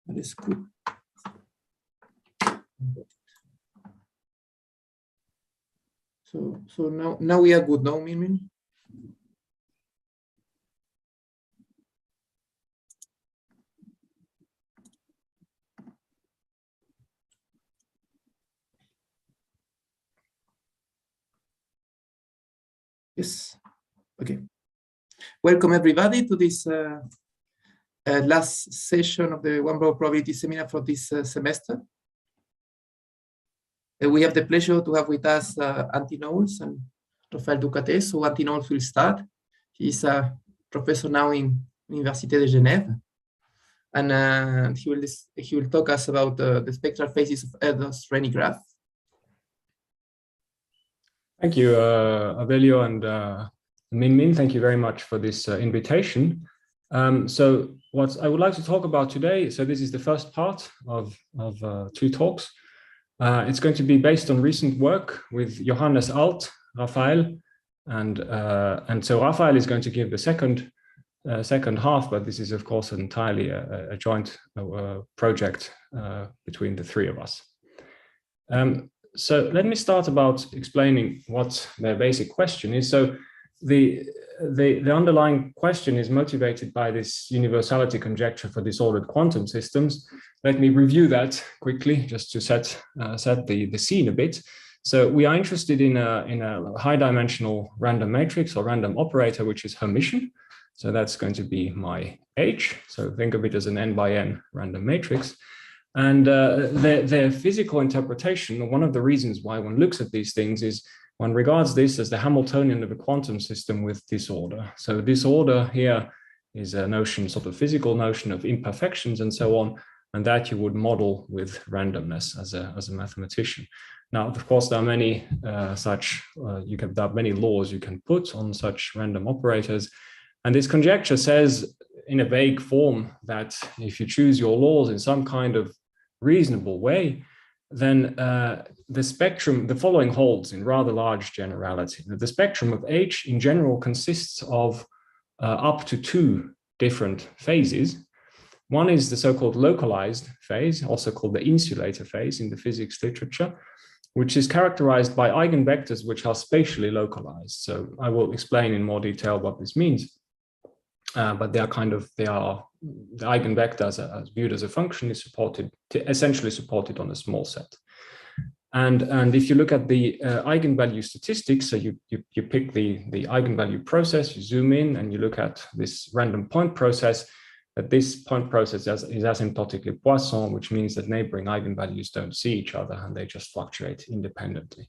Alles gut. So now we are good, no, Min? Yes. Okay. Welcome everybody to this last session of the one block probability seminar for this semester. We have the pleasure to have with us Antti Knowles and Raphaël Ducatez. So Antti Knowles will start. He's a professor now in Université de Genève, and he will talk us about the spectral phases of Erdős-Rényi graph. Thank you, Avelio and Min. Thank you very much for this invitation. So what I would like to talk about today, so this is the first part of two talks. It's going to be based on recent work with Johannes Alt, Raphaël, and so Raphaël is going to give the second half, but this is of course entirely a joint project between the three of us. So let me start about explaining what the basic question is. So the underlying question is motivated by this universality conjecture for disordered quantum systems. Let me review that quickly just to set the scene a bit. So we are interested in a high dimensional random matrix or random operator, which is Hermitian. So that's going to be my H. So think of it as an n by n random matrix. And their physical interpretation, one of the reasons why one looks at these things is one regards this as the Hamiltonian of a quantum system with disorder. So disorder here is a notion, sort of physical notion of imperfections and so on, and that you would model with randomness as a mathematician. Now, of course, there are many there are many laws you can put on such random operators, and this conjecture says in a vague form that if you choose your laws in some kind of reasonable way, then the following holds in rather large generality. The spectrum of H in general consists of up to two different phases. One is the so-called localized phase, also called the insulator phase in the physics literature, which is characterized by eigenvectors which are spatially localized. So I will explain in more detail what this means. But the eigenvector as viewed as a function is essentially supported on a small set. And if you look at the eigenvalue statistics, so you pick the eigenvalue process, you zoom in and you look at this random point process, that this point process is asymptotically Poisson, which means that neighboring eigenvalues don't see each other and they just fluctuate independently.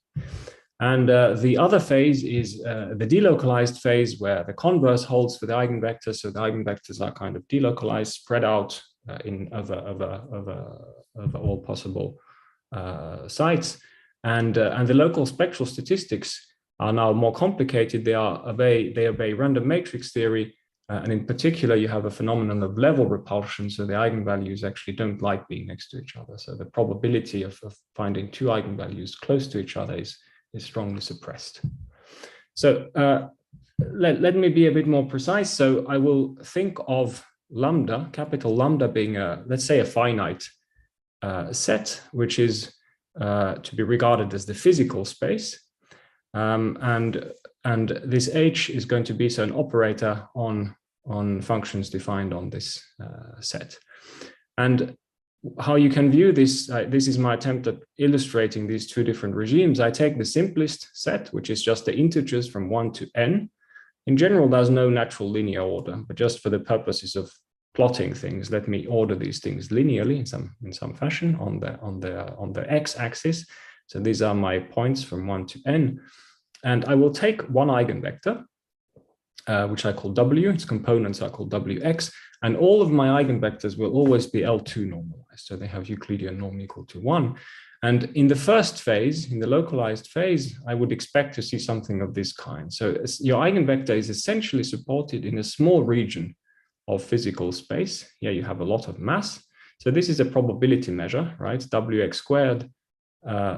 And the other phase is the delocalized phase, where the converse holds for the eigenvectors. So the eigenvectors are kind of delocalized, spread out over all possible sites. And the local spectral statistics are now more complicated. They obey random matrix theory. And in particular, you have a phenomenon of level repulsion. So the eigenvalues actually don't like being next to each other. So the probability of finding two eigenvalues close to each other is strongly suppressed. So let me be a bit more precise. So I will think of lambda, capital lambda, being let's say a finite set, which is to be regarded as the physical space. And this H is going to be an operator on functions defined on this set. And how you can view this, this is my attempt at illustrating these two different regimes. I take the simplest set, which is just the integers from 1 to n. In general, there's no natural linear order, but just for the purposes of plotting things, let me order these things linearly in some fashion on the x-axis. So these are my points from 1 to n. And I will take one eigenvector, which I call W, its components are called Wx, and all of my eigenvectors will always be L2 normalized. So they have Euclidean norm equal to 1. And in the first phase, in the localized phase, I would expect to see something of this kind. So your eigenvector is essentially supported in a small region of physical space. Here you have a lot of mass. So this is a probability measure, right? Wx squared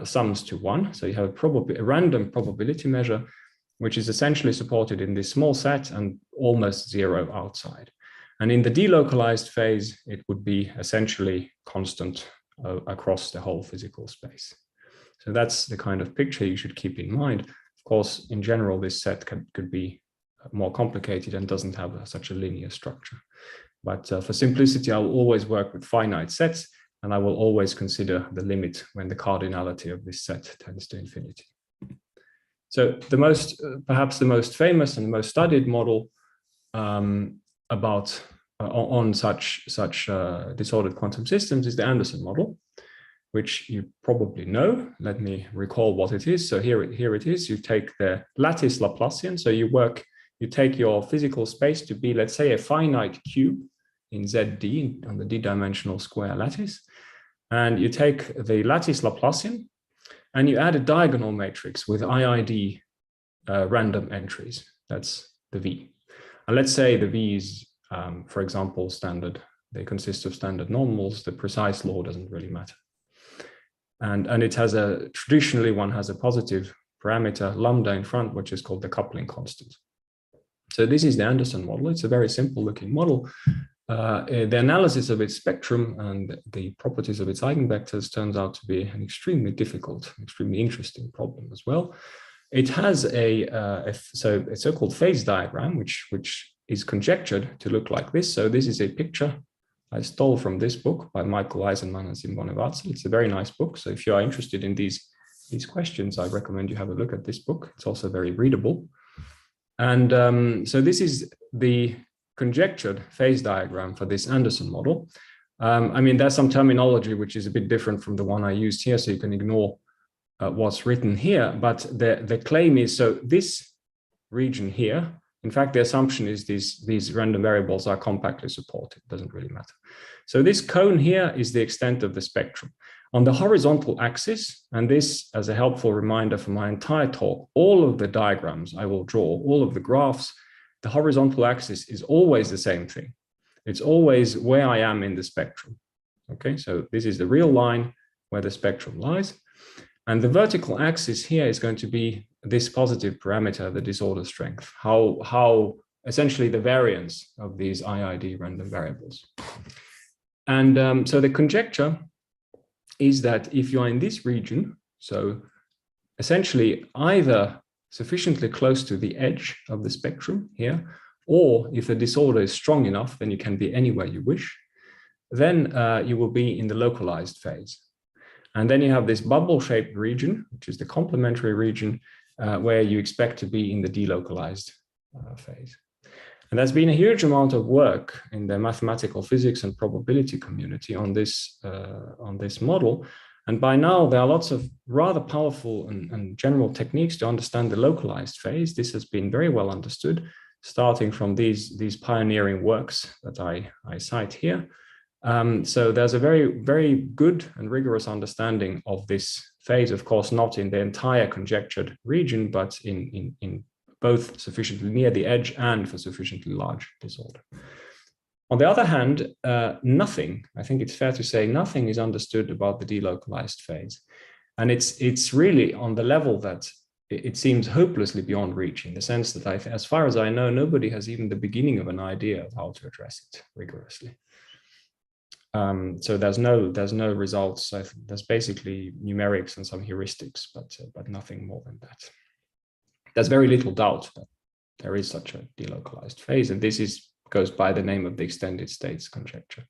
sums to 1. So you have a random probability measure, which is essentially supported in this small set and almost zero outside. And in the delocalized phase, it would be essentially constant across the whole physical space. So that's the kind of picture you should keep in mind. Of course, in general, this set could be more complicated and doesn't have such a linear structure. But for simplicity, I will always work with finite sets, and I will always consider the limit when the cardinality of this set tends to infinity. So the most, perhaps the most famous and the most studied model on such disordered quantum systems is the Anderson model, which you probably know. Let me recall what it is. So here it is. You take the lattice Laplacian. So you take your physical space to be, let's say, a finite cube in ZD on the d-dimensional square lattice. And you take the lattice Laplacian and you add a diagonal matrix with IID random entries. That's the V. And let's say the V is, for example, standard. They consist of standard normals. The precise law doesn't really matter. And it has traditionally one has a positive parameter lambda in front, which is called the coupling constant. So this is the Anderson model. It's a very simple looking model. The analysis of its spectrum and the properties of its eigenvectors turns out to be an extremely difficult, extremely interesting problem as well. It has a so-called phase diagram, which is conjectured to look like this. So this is a picture I stole from this book by Michael Eisenman and Simone Vatzel. It's a very nice book. So if you are interested in these questions, I recommend you have a look at this book. It's also very readable. And so this is the conjectured phase diagram for this Anderson model. I mean, there's some terminology which is a bit different from the one I used here, so you can ignore what's written here. But the claim is, so this region here, in fact, the assumption is these random variables are compactly supported. It doesn't really matter. So this cone here is the extent of the spectrum. On the horizontal axis, and this as a helpful reminder for my entire talk, all of the diagrams I will draw, all of the graphs, the horizontal axis is always the same thing. It's always where I am in the spectrum. Okay, so this is the real line where the spectrum lies. And the vertical axis here is going to be this positive parameter, the disorder strength, how essentially the variance of these IID random variables. And so the conjecture is that if you are in this region, so essentially either sufficiently close to the edge of the spectrum here, or if the disorder is strong enough, then you can be anywhere you wish, then you will be in the localized phase. And then you have this bubble-shaped region, which is the complementary region, where you expect to be in the delocalized phase. And there's been a huge amount of work in the mathematical physics and probability community on this model. And by now, there are lots of rather powerful and general techniques to understand the localized phase. This has been very well understood, starting from these pioneering works that I cite here. So there's a very, very good and rigorous understanding of this phase, of course, not in the entire conjectured region, but in both sufficiently near the edge and for sufficiently large disorder. On the other hand, nothing, I think it's fair to say, nothing is understood about the delocalized phase. And it's really on the level that it seems hopelessly beyond reach, in the sense that as far as I know, nobody has even the beginning of an idea of how to address it rigorously. So there's no results. There's basically numerics and some heuristics, but nothing more than that. There's very little doubt that there is such a delocalized phase, and this goes by the name of the extended states conjecture,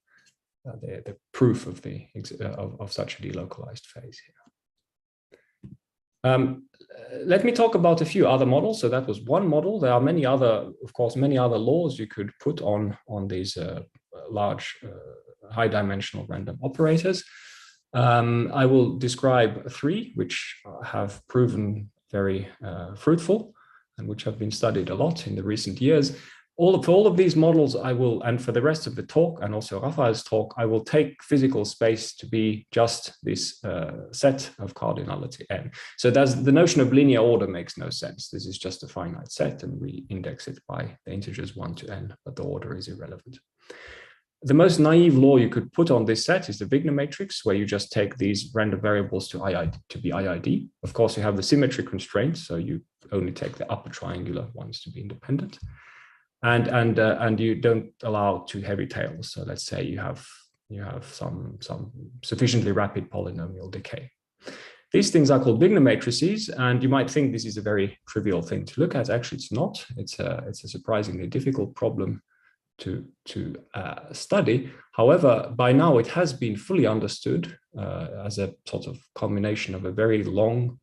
the proof of such a delocalized phase here. Let me talk about a few other models. So that was one model. There are many other, of course, many other laws you could put on these large high dimensional random operators. I will describe three which have proven very fruitful and which have been studied a lot in the recent years. For all of these models, I will, and for the rest of the talk and also Raphael's talk, I will take physical space to be just this set of cardinality n. So the notion of linear order makes no sense. This is just a finite set and we index it by the integers 1 to n, but the order is irrelevant. The most naive law you could put on this set is the Wigner matrix, where you just take these random variables to be IID. Of course, you have the symmetry constraint, so you only take the upper triangular ones to be independent. and you don't allow too heavy tails. So let's say you have some sufficiently rapid polynomial decay. These things are called Wigner matrices, and you might think this is a very trivial thing to look at. Actually, it's not. It's a surprisingly difficult problem to study. However, by now it has been fully understood as a sort of culmination of a very long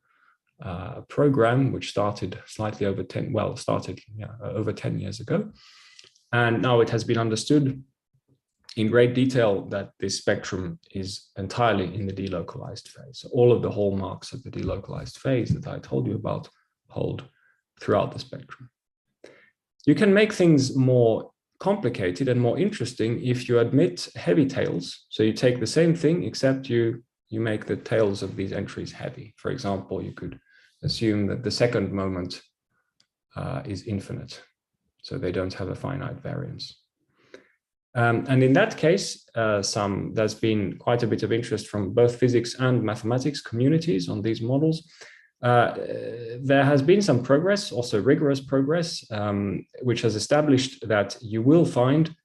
program, which started over 10 years ago, and now it has been understood in great detail that this spectrum is entirely in the delocalized phase. So all of the hallmarks of the delocalized phase that I told you about hold throughout the spectrum. You can make things more complicated and more interesting if you admit heavy tails. So you take the same thing, except you make the tails of these entries heavy. For example, you could assume that the second moment is infinite, so they don't have a finite variance. And in that case, there's been quite a bit of interest from both physics and mathematics communities on these models. There has been some progress, also rigorous progress, which has established that you will find,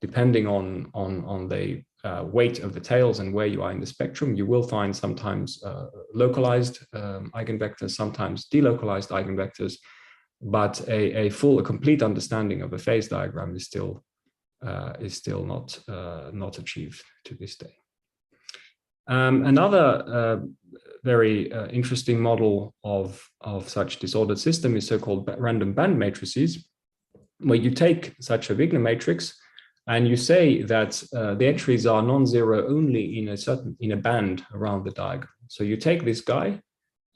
depending on the weight of the tails and where you are in the spectrum, you will find sometimes localized eigenvectors, sometimes delocalized eigenvectors, but a complete understanding of a phase diagram is still not achieved to this day. Another very interesting model of such disordered system is so-called random band matrices, where you take such a Wigner matrix and you say that the entries are non-zero only in a band around the diagonal. So you take this guy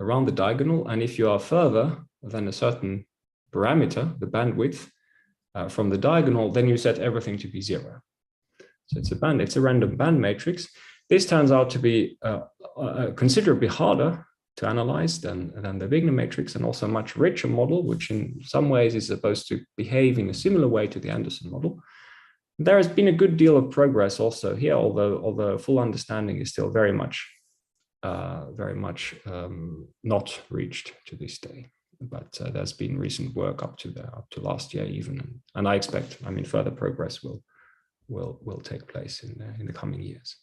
around the diagonal, and if you are further than a certain parameter, the bandwidth, from the diagonal, then you set everything to be zero. So it's a random band matrix. This turns out to be considerably harder to analyze than the Wigner matrix, and also a much richer model, which in some ways is supposed to behave in a similar way to the Anderson model. There has been a good deal of progress also here, although full understanding is still very much not reached to this day. But there's been recent work up to last year even, and I expect, further progress will take place in the coming years.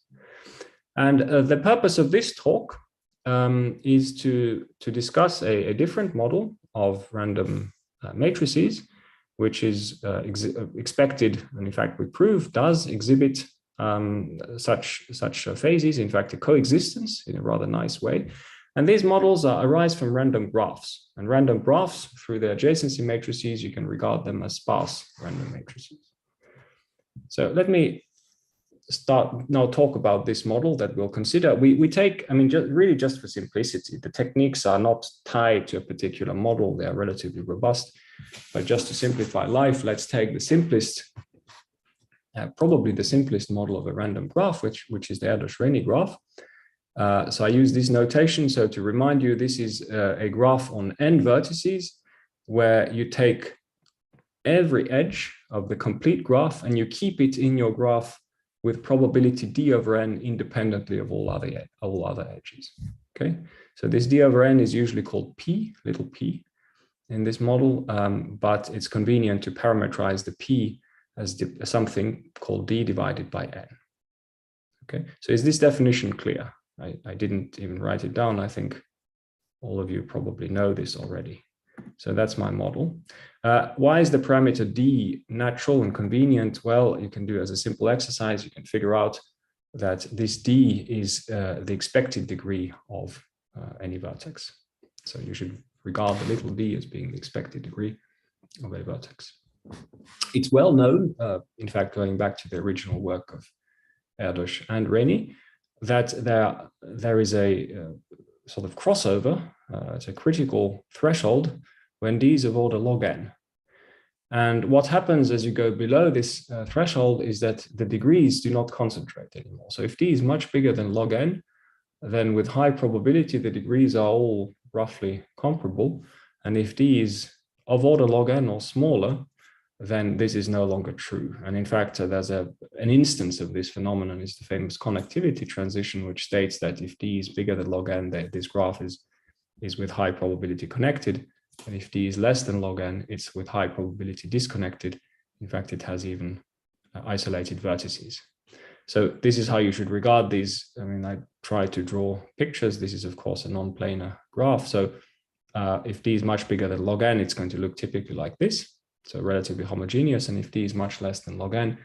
And the purpose of this talk is to discuss a different model of random matrices, which is expected, and in fact we prove does exhibit such phases, in fact a coexistence in a rather nice way. And these models arise from random graphs. And random graphs, through their adjacency matrices, you can regard them as sparse random matrices. So let me start now talk about this model that we'll consider. We take, just for simplicity, the techniques are not tied to a particular model. They are relatively robust. But just to simplify life, let's take the simplest, probably the simplest model of a random graph, which is the Erdős-Rényi graph. So I use this notation. So to remind you, this is a graph on n vertices, where you take every edge of the complete graph and you keep it in your graph with probability d over n independently of all other edges. Okay, so this d over n is usually called p, little p, in this model, but it's convenient to parameterize the p as something called d divided by n. Okay, so is this definition clear? I didn't even write it down. I think all of you probably know this already. So that's my model. Why is the parameter d natural and convenient? Well, you can do as a simple exercise. You can figure out that this d is the expected degree of any vertex. So you should regard the little d as being the expected degree of a vertex. It's well known, in fact, going back to the original work of Erdős and Rényi, that there is a sort of crossover, it's a critical threshold when d is of order log n. And what happens as you go below this threshold is that the degrees do not concentrate anymore. So if d is much bigger than log n, then with high probability, the degrees are all roughly comparable. And if d is of order log n or smaller, then this is no longer true. And in fact, there's an instance of this phenomenon is the famous connectivity transition, which states that if d is bigger than log n, this graph is with high probability connected. And if d is less than log n, it's with high probability disconnected. In fact, it has even isolated vertices. So this is how you should regard these. I mean, I try to draw pictures. This is, of course, a non-planar graph. So if d is much bigger than log n, it's going to look typically like this. So relatively homogeneous. And if d is much less than log n,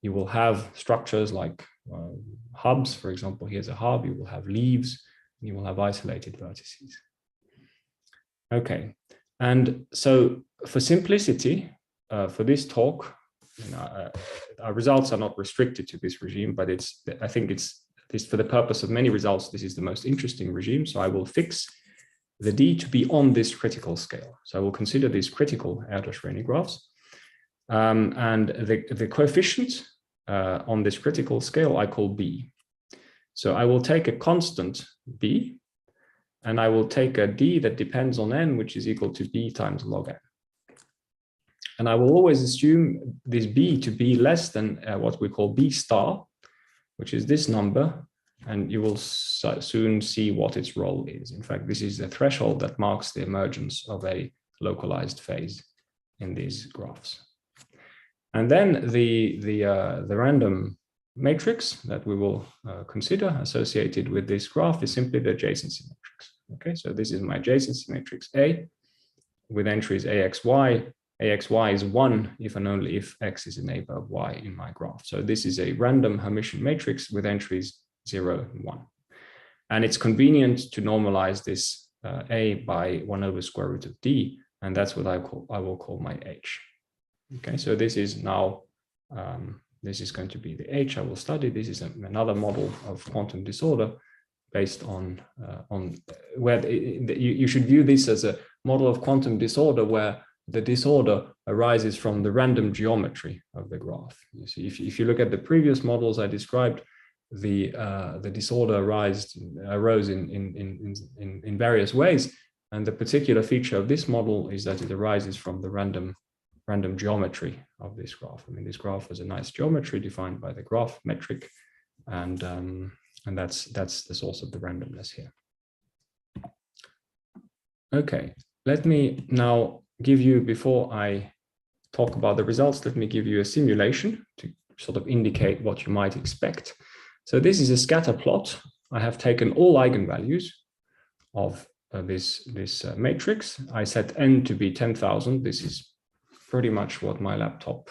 you will have structures like hubs. For example, here's a hub. You will have leaves. You will have isolated vertices. Okay. And so for simplicity, for this talk, our results are not restricted to this regime, but I think it's, at least for the purpose of many results, this is the most interesting regime. So I will fix the d to be on this critical scale. So I will consider these critical Erdős-Rényi graphs. And the coefficient on this critical scale I call b. So I will take a constant b, and I will take a d that depends on n, which is equal to b times log n. And I will always assume this b to be less than what we call b star, which is this number, and you will soon see what its role is. In fact, this is the threshold that marks the emergence of a localized phase in these graphs. And then the random matrix that we will consider associated with this graph is simply the adjacency matrix. Okay, so this is my adjacency matrix A with entries AXY. AXY is 1 if and only if X is a neighbor of Y in my graph. So this is a random Hermitian matrix with entries 0 and 1. And it's convenient to normalize this A by 1 over square root of D, and that's what I will call my H. Okay, so this is now, this is going to be the H I will study. This is another model of quantum disorder based on where you should view this as a model of quantum disorder where the disorder arises from the random geometry of the graph. You see, if you look at the previous models I described, the disorder arose in various ways, and the particular feature of this model is that it arises from the random geometry of this graph. I mean, this graph has a nice geometry defined by the graph metric, and that's the source of the randomness here. Okay, let me now give you, before I talk about the results, let me give you a simulation to sort of indicate what you might expect. So this is a scatter plot. I have taken all eigenvalues of this matrix. I set n to be 10,000. This is pretty much what my laptop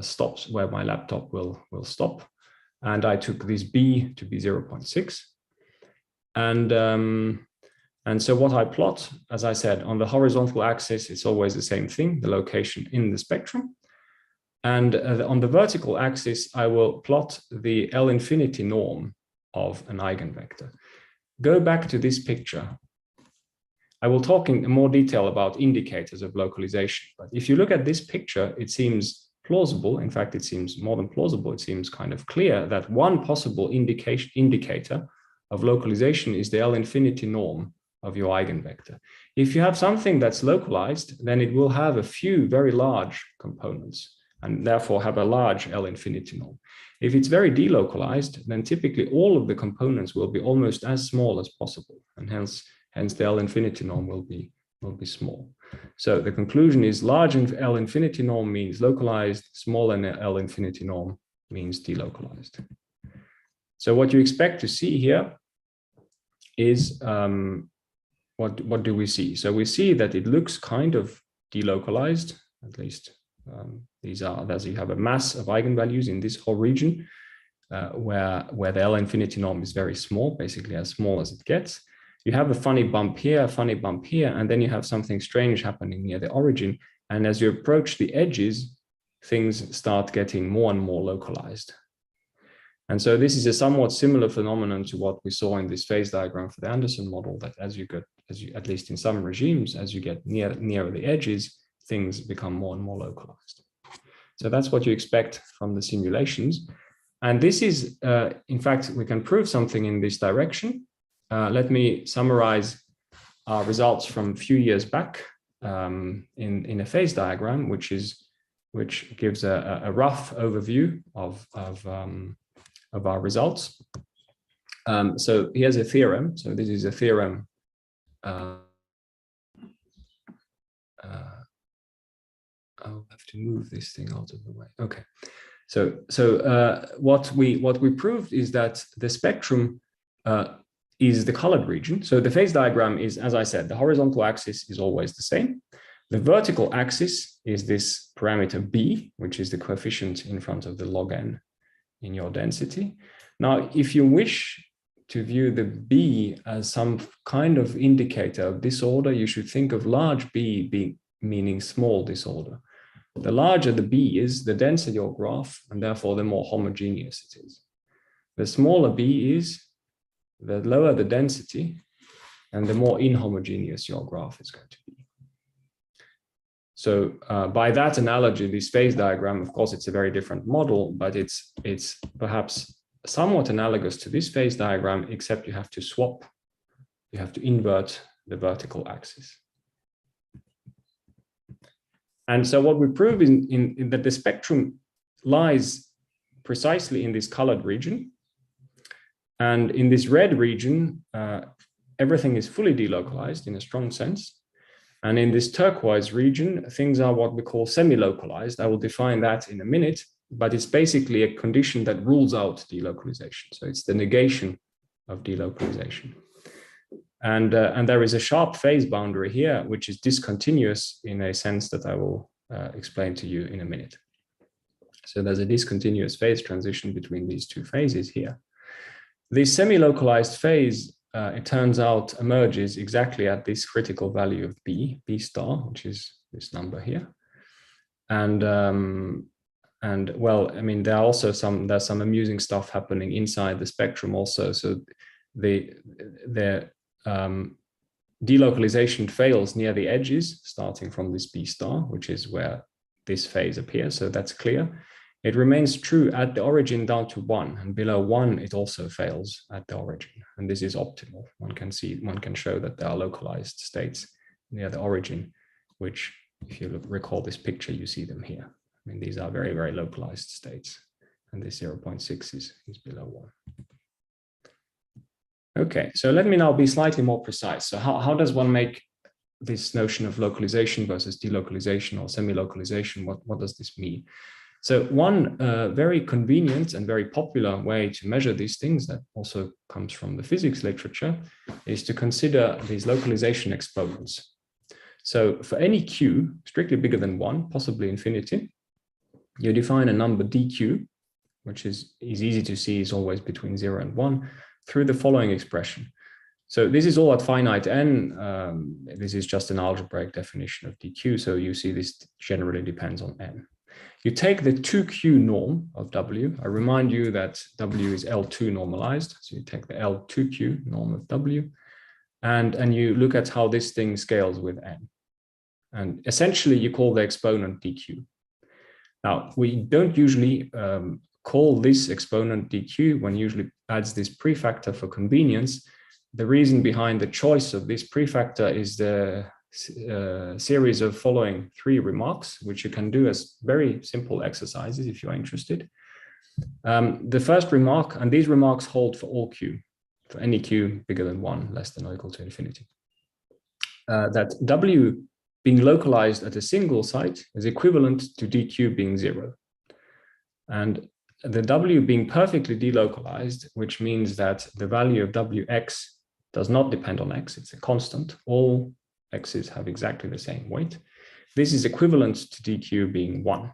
stops, where my laptop will stop. And I took this b to be 0.6. And so what I plot, as I said, on the horizontal axis, it's always the same thing, the location in the spectrum. And on the vertical axis, I will plot the L infinity norm of an eigenvector. Go back to this picture. I will talk in more detail about indicators of localization. But if you look at this picture, it seems plausible. In fact, it seems more than plausible. It seems kind of clear that one possible indicator of localization is the L infinity norm of your eigenvector. If you have something that's localized, then it will have a few very large components and therefore have a large L infinity norm. If it's very delocalized, then typically all of the components will be almost as small as possible, and hence the L infinity norm will be small. So the conclusion is large L infinity norm means localized, small L infinity norm means delocalized. So what you expect to see here is what do we see? So we see that it looks kind of delocalized, at least these are, as you have a mass of eigenvalues in this whole region where the L infinity norm is very small, basically as small as it gets. You have a funny bump here, a funny bump here, and then you have something strange happening near the origin. And as you approach the edges, things start getting more and more localized. And so this is a somewhat similar phenomenon to what we saw in this phase diagram for the Anderson model, that as you at least in some regimes, as you get nearer the edges, things become more and more localized. So that's what you expect from the simulations. And this is, in fact, we can prove something in this direction. Let me summarize our results from a few years back in a phase diagram, which gives a rough overview of our results. So here's a theorem. So this is a theorem I'll have to move this thing out of the way. Okay. So what we proved is that the spectrum is the colored region. So the phase diagram is, as I said, the horizontal axis is always the same. The vertical axis is this parameter b, which is the coefficient in front of the log n in your density. Now, if you wish to view the b as some kind of indicator of disorder, you should think of large b meaning small disorder. The larger the b is, the denser your graph, and therefore the more homogeneous it is. The smaller b is, the lower the density, and the more inhomogeneous your graph is going to be. So by that analogy, this phase diagram, of course, it's a very different model, but it's perhaps somewhat analogous to this phase diagram, except you have to swap, you have to invert the vertical axis. And so what we prove in that the spectrum lies precisely in this colored region. And in this red region, everything is fully delocalized in a strong sense. And in this turquoise region, things are what we call semi-localized. I will define that in a minute, but it's basically a condition that rules out delocalization. So it's the negation of delocalization. And there is a sharp phase boundary here, which is discontinuous in a sense that I will explain to you in a minute. So there's a discontinuous phase transition between these two phases here. This semi-localized phase, it turns out, emerges exactly at this critical value of b star, which is this number here. And well, I mean, there's some amusing stuff happening inside the spectrum also. So the delocalization fails near the edges, starting from this b star, which is where this phase appears. So that's clear. It remains true at the origin down to 1, and below 1, it also fails at the origin. And this is optimal. One can show that there are localized states near the origin, which, if you recall this picture, you see them here. I mean, these are very, very localized states. And this 0.6 is below 1. Okay, so let me now be slightly more precise. So how does one make this notion of localization versus delocalization or semi-localization? What does this mean? So one very convenient and very popular way to measure these things that also comes from the physics literature is to consider these localization exponents. So for any q strictly bigger than 1, possibly infinity, you define a number dq, which is easy to see is always between 0 and 1, through the following expression. So this is all at finite n. This is just an algebraic definition of dq. So you see this generally depends on n. You take the 2q norm of w. I remind you that w is L2 normalized. So you take the L2q norm of w, and you look at how this thing scales with n. And essentially, you call the exponent dq. Now, we don't usually call this exponent dq. One usually adds this prefactor for convenience. The reason behind the choice of this prefactor is the series of following 3 remarks, which you can do as very simple exercises if you are interested. The first remark, and these remarks hold for all q, for any q bigger than 1, less than or equal to infinity, that w being localized at a single site is equivalent to dq being 0. And the w being perfectly delocalized, which means that the value of wx does not depend on x, it's a constant. All x's have exactly the same weight. This is equivalent to dq being 1.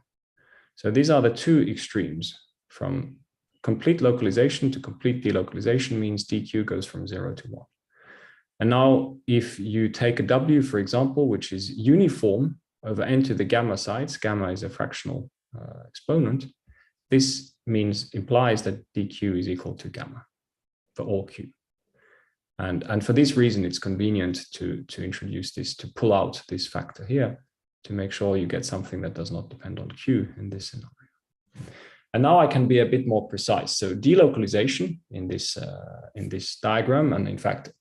So these are the two extremes. From complete localization to complete delocalization means dq goes from 0 to 1. And now if you take a w, for example, which is uniform over n to the gamma sites, gamma is a fractional exponent, this implies that dq is equal to gamma for all q. And for this reason, it's convenient to introduce this, to pull out this factor here, to make sure you get something that does not depend on q in this scenario. And now I can be a bit more precise. So delocalization in this diagram, and in fact,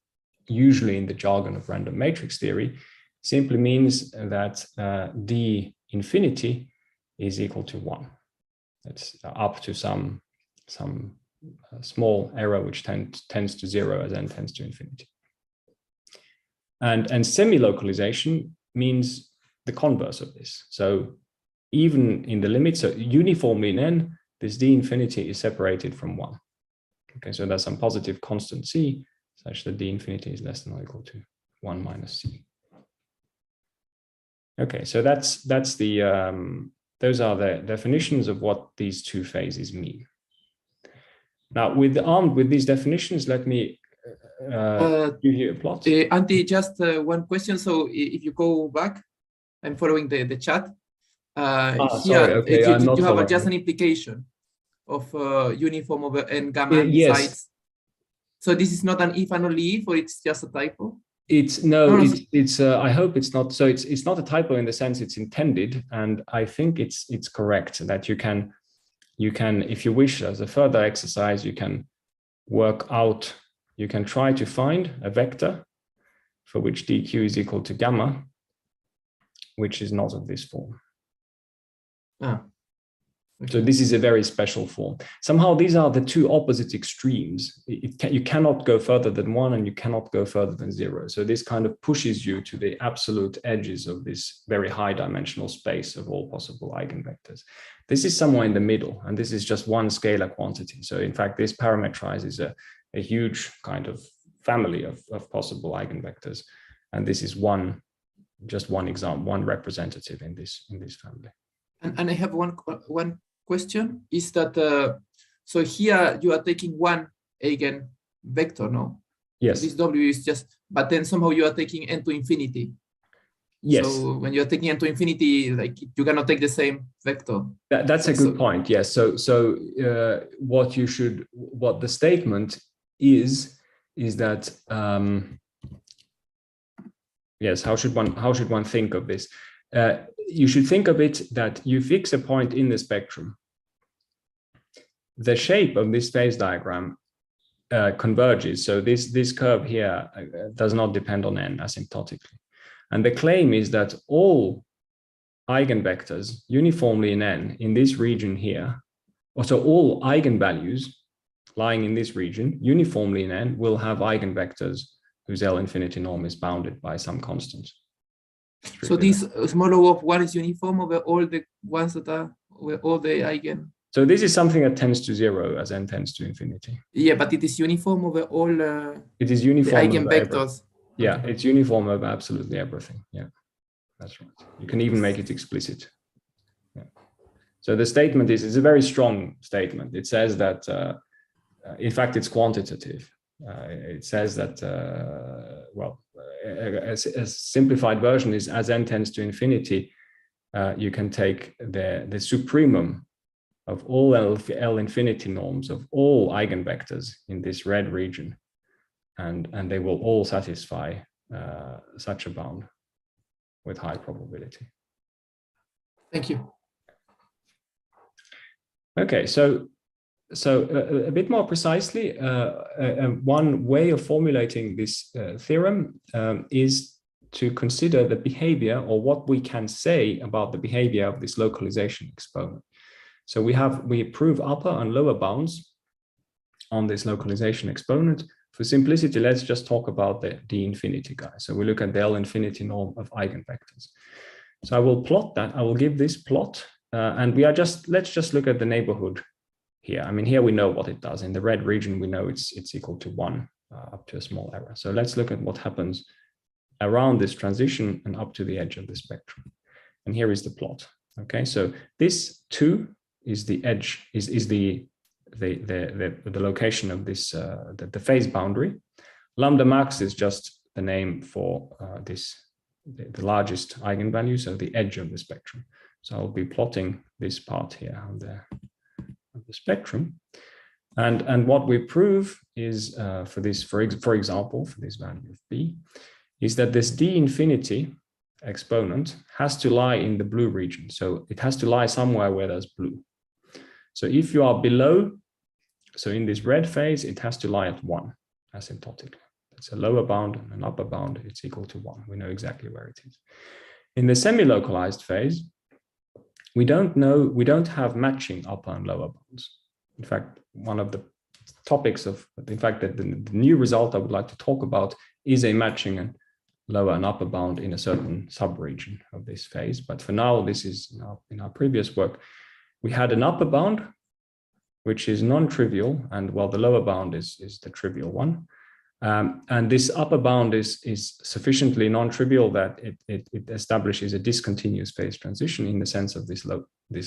usually in the jargon of random matrix theory, simply means that d infinity is equal to 1. It's up to some small error which tends to 0 as n tends to infinity. And semi-localization means the converse of this. So even in the limit, so uniformly in n, this d infinity is separated from 1. Okay, so there's some positive constant c such that d infinity is less than or equal to 1 minus c. Okay, so that's the those are the definitions of what these two phases mean. Now, armed with these definitions, let me give you a plot. Antti, just one question. So if you go back, I'm following the chat. Here, sorry, okay, you have just an implication of uniform over n gamma yes. sides. So this is not an if and only if, or it's just a typo? It's I hope it's not. So it's not a typo in the sense it's intended, and I think it's correct that you can, if you wish, as a further exercise, you can work out, you can try to find a vector for which dq is equal to gamma, which is not of this form. Okay. So this is a very special form. Somehow these are the two opposite extremes. You cannot go further than 1 and you cannot go further than 0. So this kind of pushes you to the absolute edges of this very high dimensional space of all possible eigenvectors. This is somewhere in the middle, and this is just one scalar quantity. So in fact, this parametrizes a huge kind of family of possible eigenvectors. And this is just one example, one representative in this family. And I have one question, is that so here you are taking one eigenvector, no? Yes. This W is just, but then somehow you are taking n to infinity. Yes. So when you are taking n to infinity, like you cannot take the same vector. That's a good point. Yes. So what the statement is that yes. How should one think of this? You should think of it that you fix a point in the spectrum. The shape of this phase diagram converges. So this curve here does not depend on n asymptotically. And the claim is that all eigenvectors uniformly in n in this region here, or so all eigenvalues lying in this region uniformly in n will have eigenvectors whose L infinity norm is bounded by some constant. So this small O of 1 is uniform over all the ones that are over all the eigen. So this is something that tends to 0 as n tends to infinity. Yeah, but it is uniform over all it is uniform the eigenvectors. Yeah, okay. It's uniform over absolutely everything. Yeah, that's right. You can even make it explicit. Yeah. So the statement is a very strong statement. It says that, in fact, it's quantitative. It says that, a simplified version is as n tends to infinity, you can take the supremum of all L infinity norms of all eigenvectors in this red region, and they will all satisfy such a bound with high probability. Thank you. Okay, so a bit more precisely, one way of formulating this theorem is to consider the behavior, or what we can say about the behavior of this localization exponent. So we prove upper and lower bounds on this localization exponent. For simplicity, let's just talk about the d infinity guy. So we look at the L infinity norm of eigenvectors. So I will plot that. I will give this plot, and let's just look at the neighborhood here. I mean, here we know what it does. In the red region, we know it's equal to 1 up to a small error. So let's look at what happens around this transition and up to the edge of the spectrum. And here is the plot. Okay, so this 2 is the edge, is the location of this the phase boundary. Lambda max is just the name for the largest eigenvalue, so the edge of the spectrum. So I'll be plotting this part here on the spectrum, and what we prove is for this, for example, for this value of b, is that this d infinity exponent has to lie in the blue region. So it has to lie somewhere where there's blue. So if you are below, so in this red phase, it has to lie at 1 asymptotically. It's a lower bound and an upper bound. It's equal to 1. We know exactly where it is. In the semi-localized phase, we don't have matching upper and lower bounds. In fact, one of the topics of, in fact, the new result I would like to talk about is a matching lower and upper bound in a certain subregion of this phase. But for now, this is in our previous work, we had an upper bound, which is non-trivial, and well, the lower bound is the trivial one. And this upper bound is sufficiently non-trivial that it establishes a discontinuous phase transition in the sense of this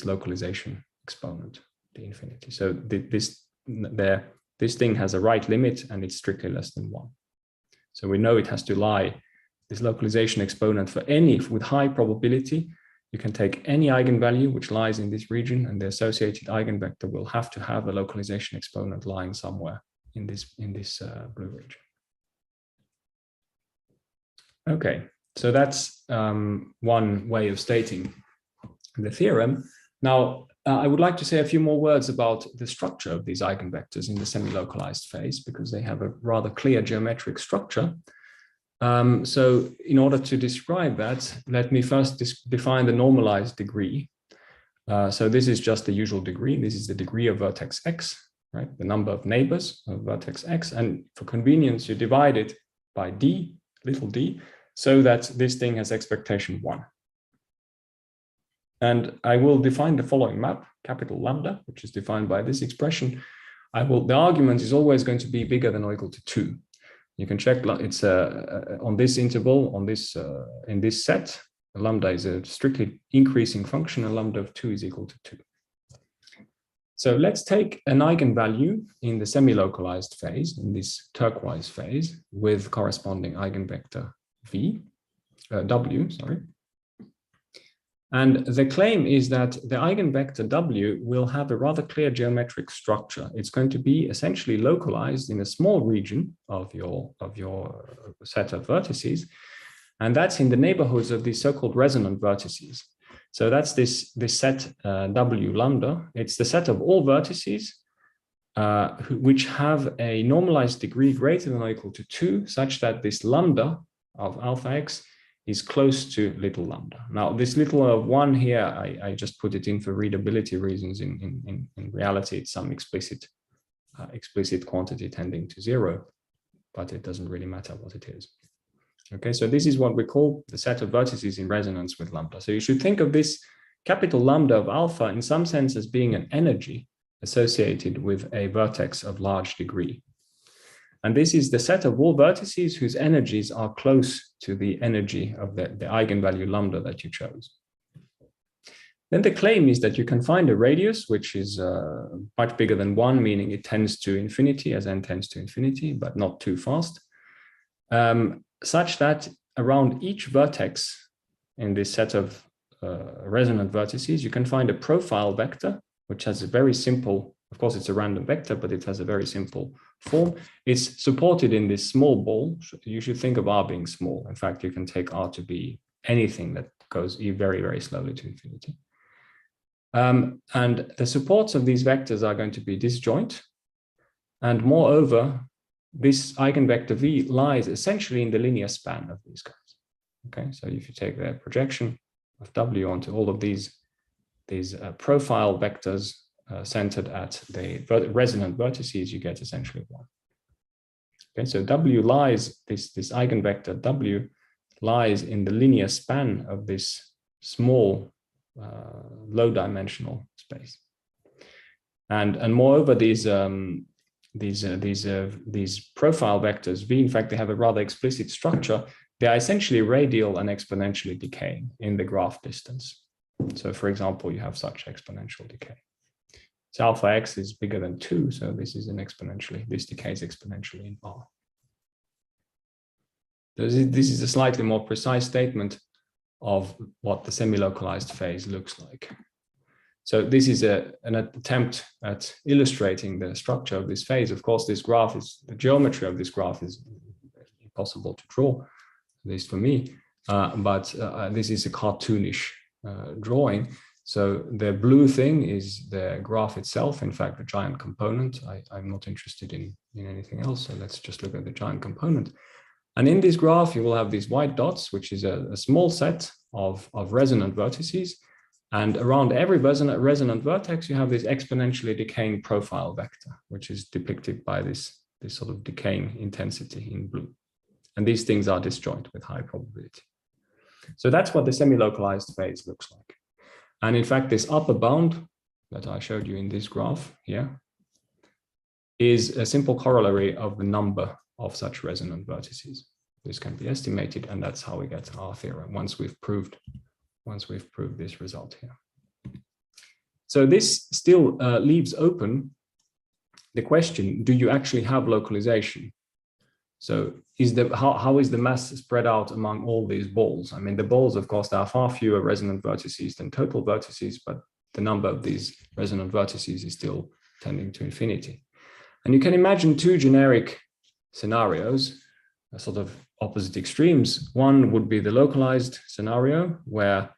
localization exponent, the infinity. So this thing has a right limit, and it's strictly less than 1. So we know it has to lie, this localization exponent, for any, with high probability. You can take any eigenvalue which lies in this region, and the associated eigenvector will have to have a localization exponent lying somewhere in this blue region. Okay, so that's one way of stating the theorem. Now, I would like to say a few more words about the structure of these eigenvectors in the semi-localized phase, because they have a rather clear geometric structure. So in order to describe that, let me first define the normalized degree. So this is just the usual degree. This is the degree of vertex x, right? The number of neighbors of vertex x. And for convenience, you divide it by d, little d, so that this thing has expectation 1. And I will define the following map, capital lambda, which is defined by this expression. The argument is always going to be bigger than or equal to 2. You can check it's on this interval, on this in this set, lambda is a strictly increasing function, and lambda of 2 is equal to 2. So let's take an eigenvalue in the semi-localized phase, in this turquoise phase, with corresponding eigenvector W. And the claim is that the eigenvector W will have a rather clear geometric structure. It's going to be essentially localized in a small region of your set of vertices, and that's in the neighborhoods of these so-called resonant vertices. So that's this set W lambda. It's the set of all vertices which have a normalized degree greater than or equal to 2, such that this lambda of alpha x is close to little lambda. Now, this little of 1 here, I just put it in for readability reasons. In reality, it's some explicit quantity tending to 0, but it doesn't really matter what it is. Okay, so this is what we call the set of vertices in resonance with lambda. So you should think of this capital lambda of alpha in some sense as being an energy associated with a vertex of large degree. And this is the set of all vertices whose energies are close to the energy of the eigenvalue lambda that you chose. Then the claim is that you can find a radius which is much bigger than 1, meaning it tends to infinity as n tends to infinity, but not too fast, such that around each vertex in this set of resonant vertices, you can find a profile vector, which has a very simple, of course, it's a random vector, but it has a very simple form. It's supported in this small ball. You should think of R being small. In fact, you can take R to be anything that goes very, very slowly to infinity. And the supports of these vectors are going to be disjoint. And moreover, this eigenvector V lies essentially in the linear span of these guys. Okay, so if you take the projection of W onto all of these profile vectors centered at the resonant vertices, you get essentially 1. Okay, so W lies, this eigenvector W lies in the linear span of this small low-dimensional space, and moreover, these profile vectors V, in fact, they have a rather explicit structure. They are essentially radial and exponentially decaying in the graph distance. So, for example, you have such exponential decay. So alpha x is bigger than 2, so this is this decays exponentially in R. This is a slightly more precise statement of what the semi-localized phase looks like. So this is an attempt at illustrating the structure of this phase. Of course, the geometry of this graph is impossible to draw, at least for me, but this is a cartoonish drawing. So the blue thing is the graph itself, in fact, the giant component. I'm not interested in anything else, so let's just look at the giant component. And in this graph, you will have these white dots, which is a small set of resonant vertices. And around every resonant vertex, you have this exponentially decaying profile vector, which is depicted by this sort of decaying intensity in blue. And these things are disjoint with high probability. So that's what the semi-localized phase looks like. And in fact, this upper bound that I showed you in this graph here is a simple corollary of the number of such resonant vertices. This can be estimated, and that's how we get our theorem once we've proved this result here. So this still leaves open the question, do you actually have localization? So how is the mass spread out among all these balls? I mean, the balls, of course, there are far fewer resonant vertices than total vertices, but the number of these resonant vertices is still tending to infinity. And you can imagine two generic scenarios, sort of opposite extremes. One would be the localized scenario, where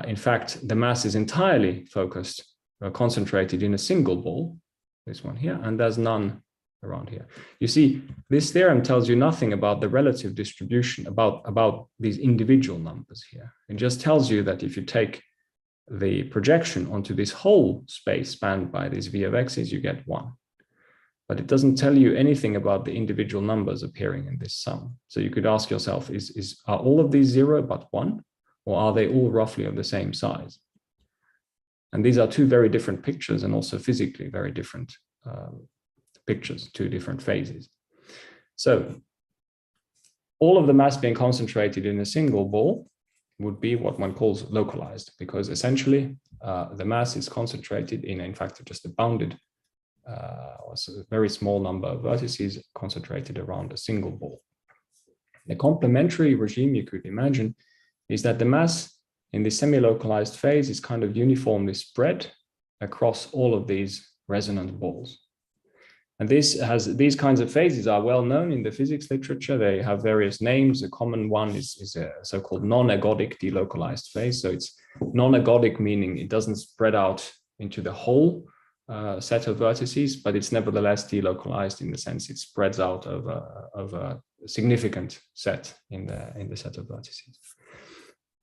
in fact the mass is entirely focused or concentrated in a single ball, this one here, and there's none around here. You see, this theorem tells you nothing about the relative distribution, about these individual numbers here. It just tells you that if you take the projection onto this whole space spanned by this v of x's, you get 1. But it doesn't tell you anything about the individual numbers appearing in this sum. So you could ask yourself, are all of these 0 but 1? Or are they all roughly of the same size? And these are two very different pictures, and also physically very different pictures, two different phases. So all of the mass being concentrated in a single ball would be what one calls localized, because essentially the mass is concentrated in fact, just a bounded, also a very small number of vertices concentrated around a single ball. The complementary regime you could imagine is that the mass in the semi-localized phase is kind of uniformly spread across all of these resonant balls. And these kinds of phases are well known in the physics literature. They have various names. A common one is a so-called non-ergodic delocalized phase. So it's non-ergodic, meaning it doesn't spread out into the whole set of vertices, but it's nevertheless delocalized in the sense it spreads out of a significant set in the set of vertices.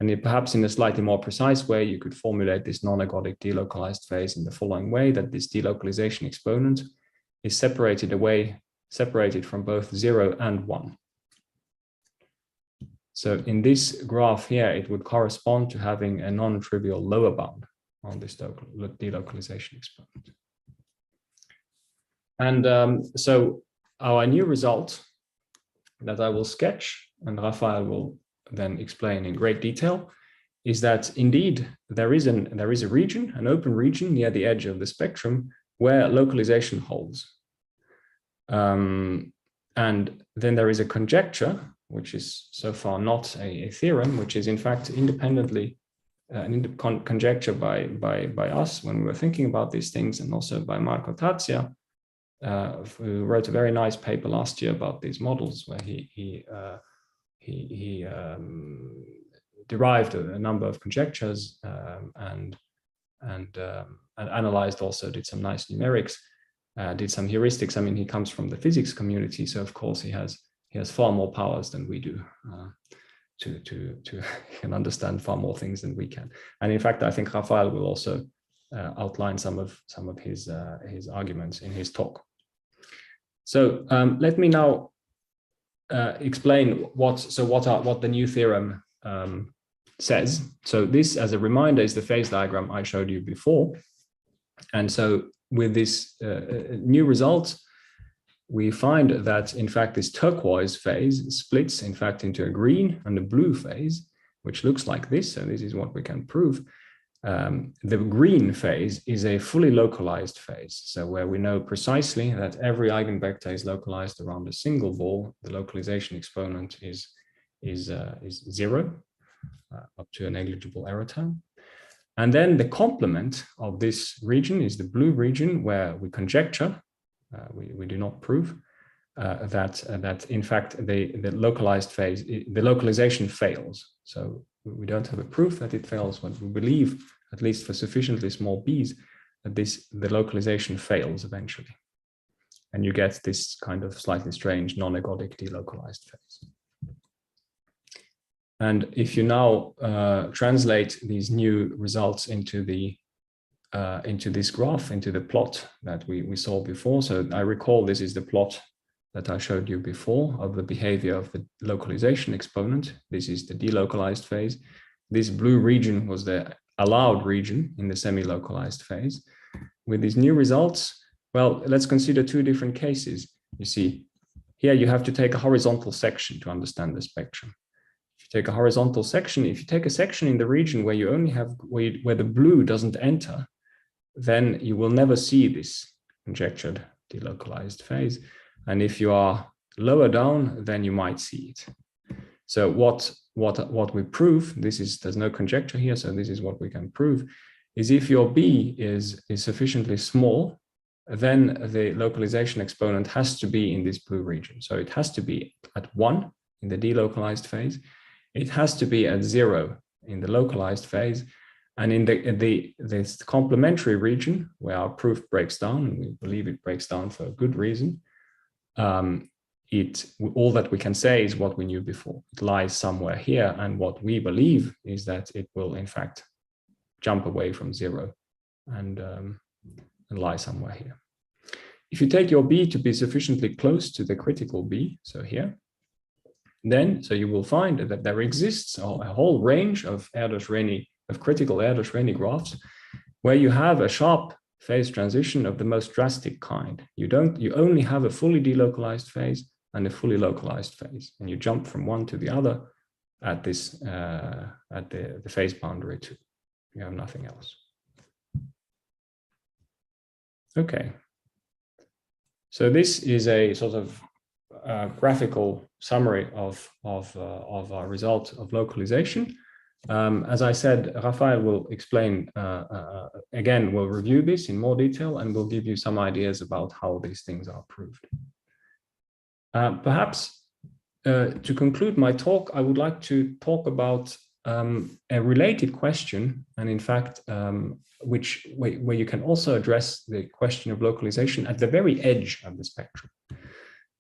And perhaps in a slightly more precise way, you could formulate this non-ergodic delocalized phase in the following way, that this delocalization exponent is separated from both 0 and 1. So in this graph here, it would correspond to having a non-trivial lower bound on this delocalization exponent. And so our new result that I will sketch, and Raphaël will then explain in great detail, is that indeed there is a region, an open region near the edge of the spectrum where localization holds. And then there is a conjecture, which is so far not a theorem, which is in fact independently conjecture by us when we were thinking about these things, and also by Marco Tazia, who wrote a very nice paper last year about these models, where he derived a number of conjectures and analyzed, also did some nice numerics, did some heuristics. I mean, he comes from the physics community, so of course he has far more powers than we do to can understand far more things than we can. And in fact, I think Raphaël will also outline some of his arguments in his talk. So let me now explain what the new theorem says. So this, as a reminder, is the phase diagram I showed you before. And so with this new result, we find that in fact this turquoise phase splits in fact into a green and a blue phase, which looks like this. So this is what we can prove. The green phase is a fully localized phase. So where we know precisely that every eigenvector is localized around a single ball, the localization exponent is 0 up to a negligible error term. And then the complement of this region is the blue region, where we conjecture, we do not prove, that in fact the localized phase, the localization fails. So we don't have a proof that it fails, but we believe, at least for sufficiently small b's, that the localization fails eventually. And you get this kind of slightly strange non-ergodic delocalized phase. And if you now translate these new results into this graph, into the plot that we saw before. So I recall this is the plot that I showed you before of the behavior of the localization exponent. This is the delocalized phase. This blue region was the allowed region in the semi-localized phase. With these new results, well, let's consider two different cases. You see, here you have to take a horizontal section to understand the spectrum. If you take a horizontal section, if you take a section in the region where you only have, where the blue doesn't enter, then you will never see this conjectured delocalized phase. And if you are lower down, then you might see it. So what we prove, there's no conjecture here, so this is what we can prove, is if your B is sufficiently small, then the localization exponent has to be in this blue region. So it has to be at 1 in the delocalized phase. It has to be at 0 in the localized phase. And in this complementary region where our proof breaks down, and we believe it breaks down for a good reason, all that we can say is what we knew before. It lies somewhere here, and what we believe is that it will in fact jump away from 0 and lie somewhere here. If you take your B to be sufficiently close to the critical B, so here, then you will find that there exists a whole range of Erdős-Rényi, of critical Erdős-Rényi graphs, where you have a sharp phase transition of the most drastic kind. You only have a fully delocalized phase and a fully localized phase, and you jump from one to the other at this at the phase boundary 2. You have nothing else. Okay. So this is a sort of graphical summary of our result of localization. As I said, Raphaël will explain, again, we'll review this in more detail and we'll give you some ideas about how these things are proved. Perhaps to conclude my talk, I would like to talk about a related question, and in fact, where you can also address the question of localization at the very edge of the spectrum.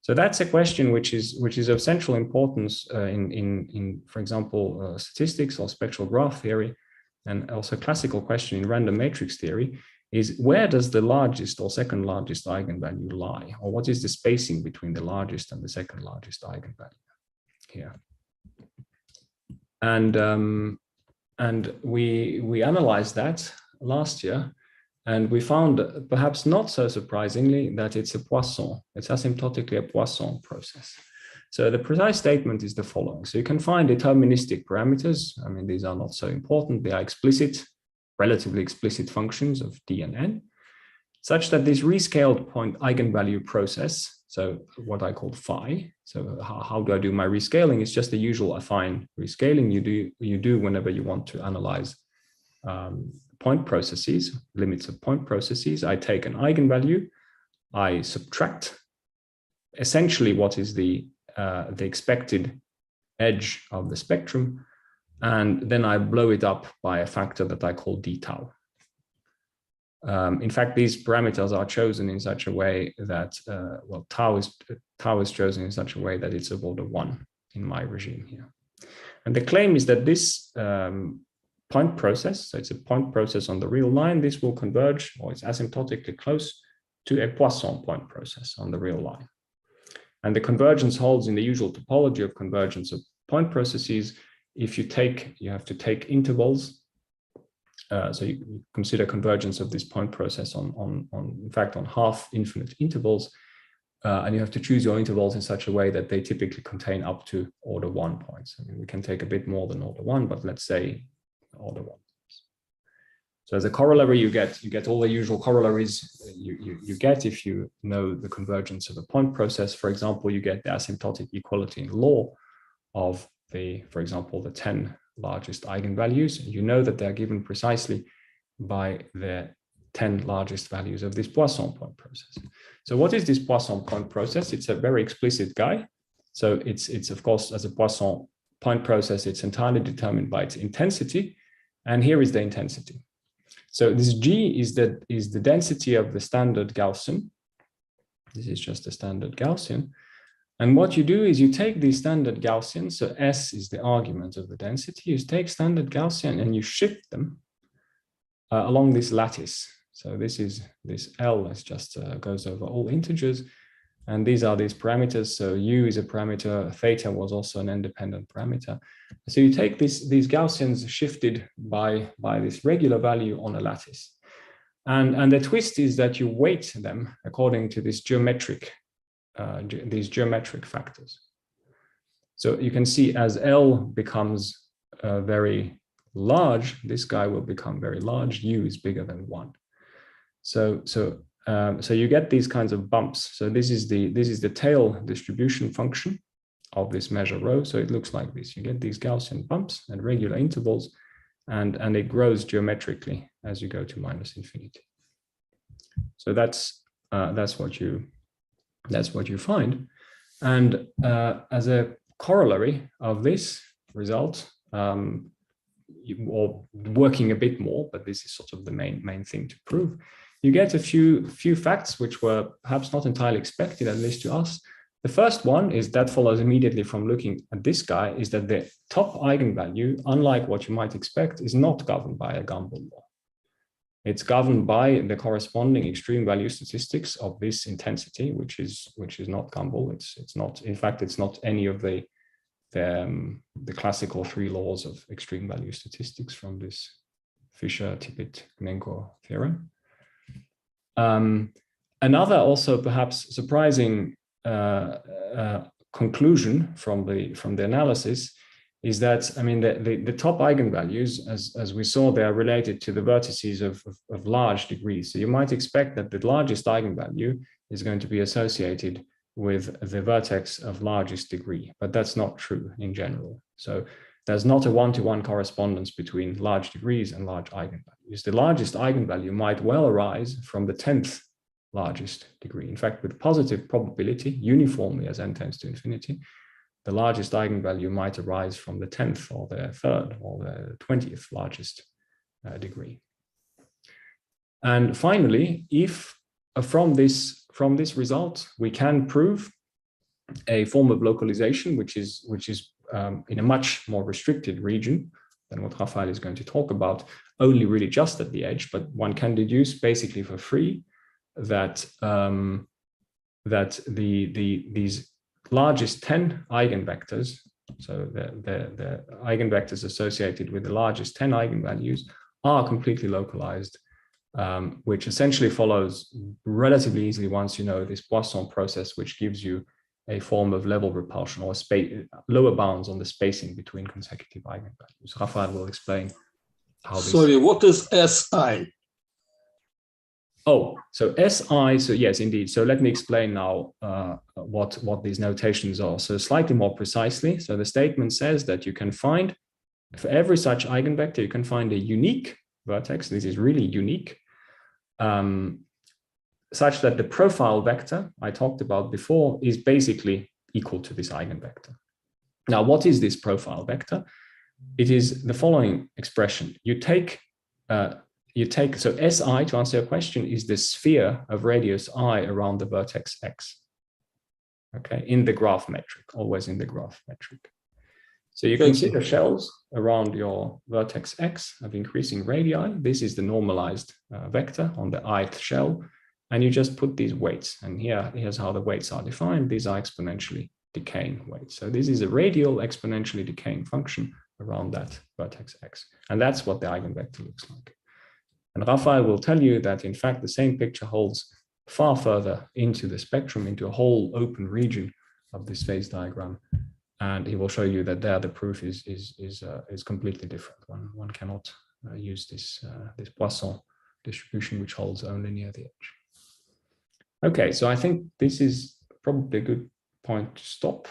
So that's a question which is of central importance in for example, statistics or spectral graph theory, and also a classical question in random matrix theory is, where does the largest or second largest eigenvalue lie? Or what is the spacing between the largest and the second largest eigenvalue here? And we analyzed that last year, and we found, perhaps not so surprisingly, that it's a Poisson. It's asymptotically a Poisson process. So the precise statement is the following. So you can find deterministic parameters. I mean, these are not so important. They are explicit, relatively explicit functions of D and N, such that this rescaled point eigenvalue process, so what I call phi. So how do I do my rescaling? It's just the usual affine rescaling you do whenever you want to analyze point processes, limits of point processes. I take an eigenvalue, I subtract essentially what is the expected edge of the spectrum, and then I blow it up by a factor that I call d tau. In fact, these parameters are chosen in such a way that, well, tau is chosen in such a way that it's of order 1 in my regime here. And the claim is that this point process, so it's a point process on the real line, this will converge, or it's asymptotically close to a Poisson point process on the real line. And the convergence holds in the usual topology of convergence of point processes. If you have to take intervals. So you consider convergence of this point process in fact, on half infinite intervals. And you have to choose your intervals in such a way that they typically contain up to order 1 points. I mean, we can take a bit more than order 1, but let's say order 1. So as a corollary, you get all the usual corollaries you get if you know the convergence of a point process. For example, you get the asymptotic equality in law of for example, the 10 largest eigenvalues. You know that they're given precisely by the 10 largest values of this Poisson point process. So what is this Poisson point process? It's a very explicit guy. So it's of course, as a Poisson point process, it's entirely determined by its intensity. And here is the intensity. So this G is the density of the standard Gaussian. This is just a standard Gaussian. And what you do is you take the standard Gaussian, so S is the argument of the density, you take standard Gaussian and you shift them along this lattice. So this L is just goes over all integers. And these are these parameters. So U is a parameter, theta was also an independent parameter. So you take these Gaussians shifted by this regular value on a lattice. And the twist is that you weight them according to this these geometric factors. So you can see as L becomes very large, this guy will become very large. U is bigger than 1. So you get these kinds of bumps. So this is the tail distribution function of this measure rho. So it looks like this. You get these Gaussian bumps at regular intervals, and it grows geometrically as you go to minus infinity. So that's what you find. And as a corollary of this result, or working a bit more, but this is sort of the main thing to prove, you get a few facts which were perhaps not entirely expected, at least to us. The first one is that follows immediately from looking at this guy, is that the top eigenvalue, unlike what you might expect, is not governed by a Gumbel law. It's governed by the corresponding extreme value statistics of this intensity, which is not Gumbel. It's not, in fact, it's not any of the classical 3 laws of extreme value statistics from this Fisher-Tippett-Gnenko theorem. Another also perhaps surprising conclusion from the analysis is that, I mean, the top eigenvalues, as we saw, they are related to the vertices of large degrees. So you might expect that the largest eigenvalue is going to be associated with the vertex of largest degree, but that's not true in general. So there's not a one-to-one correspondence between large degrees and large eigenvalues. The largest eigenvalue might well arise from the 10th largest degree. In fact, with positive probability, uniformly as n tends to infinity, the largest eigenvalue might arise from the 10th or the 3rd or the 20th largest degree. And finally, if from this result we can prove a form of localization which is in a much more restricted region than what Raphaël is going to talk about, only really just at the edge, but one can deduce basically for free that these largest 10 eigenvectors, so the eigenvectors associated with the largest 10 eigenvalues, are completely localized, which essentially follows relatively easily once you know this Poisson process, which gives you a form of level repulsion or lower bounds on the spacing between consecutive eigenvalues. Raphaël will explain how this... Sorry, what is SI? Oh, so SI, so yes, indeed. So let me explain now what these notations are. So slightly more precisely, so the statement says that you can find, for every such eigenvector, you can find a unique vertex. This is really unique, such that the profile vector I talked about before is basically equal to this eigenvector. Now, what is this profile vector? It is the following expression. You take, so SI, to answer your question, is the sphere of radius I around the vertex X. Okay, in the graph metric, always in the graph metric. So you consider shells around your vertex X of increasing radii. This is the normalized vector on the ith shell. And you just put these weights. And here's how the weights are defined. These are exponentially decaying weights. So this is a radial exponentially decaying function around that vertex X. And that's what the eigenvector looks like. And Raphaël will tell you that, in fact, the same picture holds far further into the spectrum, into a whole open region of this phase diagram. And he will show you that there the proof is completely different. One cannot use this Poisson distribution, which holds only near the edge. Okay, so I think this is probably a good point to stop.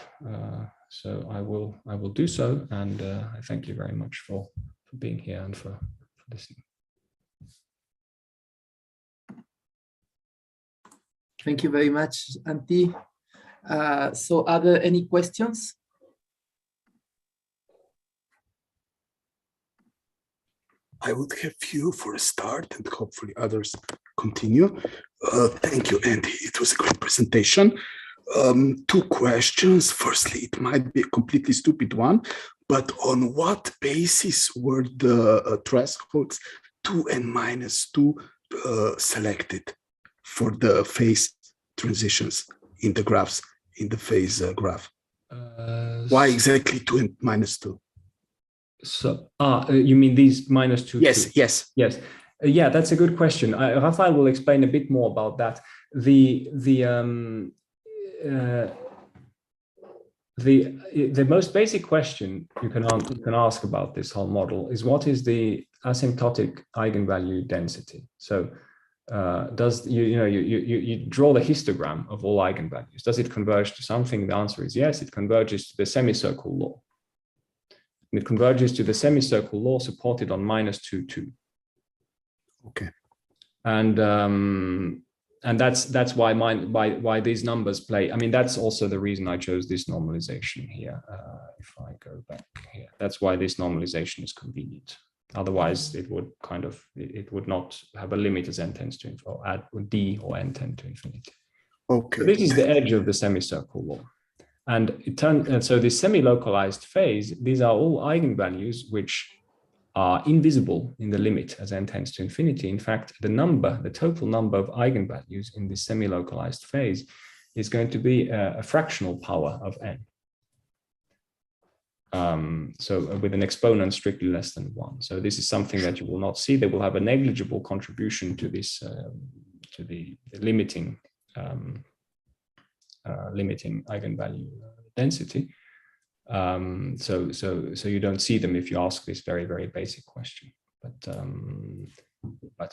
So I will do so, and I thank you very much for being here and for listening. Thank you very much, Antti. So are there any questions? I would have few for a start, and hopefully others continue. Thank you, Antti. It was a great presentation. 2 questions. Firstly, it might be a completely stupid one, but on what basis were the thresholds 2 and -2 selected for the phase transitions in the graphs, in the phase graph? Why exactly 2 and -2? So, you mean these -2? Yes, yes. Yes. Yeah, that's a good question. Raphaël will explain a bit more about that. The most basic question you can ask about this whole model is, what is the asymptotic eigenvalue density? So does you draw the histogram of all eigenvalues. Does it converge to something? The answer is yes. It converges to the semicircle law. And it converges to the semicircle law supported on -2, 2. Okay. And that's why these numbers play. I mean, that's also the reason I chose this normalization here. If I go back here, that's why this normalization is convenient. Otherwise, it would not have a limit as n tends to infinity, or add d or n tend to infinity. Okay. So this is the edge of the semicircle law, and so this semi-localized phase. These are all eigenvalues which are invisible in the limit as n tends to infinity. In fact, the total number of eigenvalues in this semi-localized phase is going to be a fractional power of n. So with an exponent strictly less than 1. So this is something that you will not see. They will have a negligible contribution to this, to the limiting eigenvalue density. So you don't see them if you ask this very, very basic question.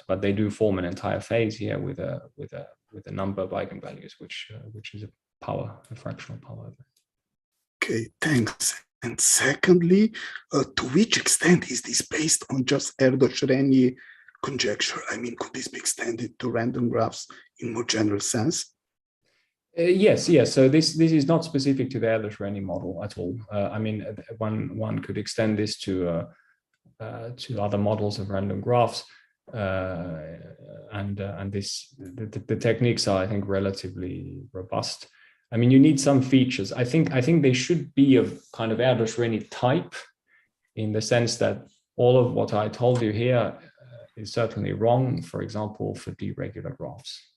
But they do form an entire phase here with a number of eigenvalues, which is a fractional power. Okay, thanks. And secondly, to which extent is this based on just Erdős-Rényi conjecture? I mean, could this be extended to random graphs in more general sense? Yes. So this is not specific to the Erdős-Rényi model at all. I mean, one could extend this to other models of random graphs, and the techniques are, I think, relatively robust. I mean, you need some features. I think they should be of kind of Erdős-Rényi type, in the sense that all of what I told you here is certainly wrong, for example, for d-regular graphs.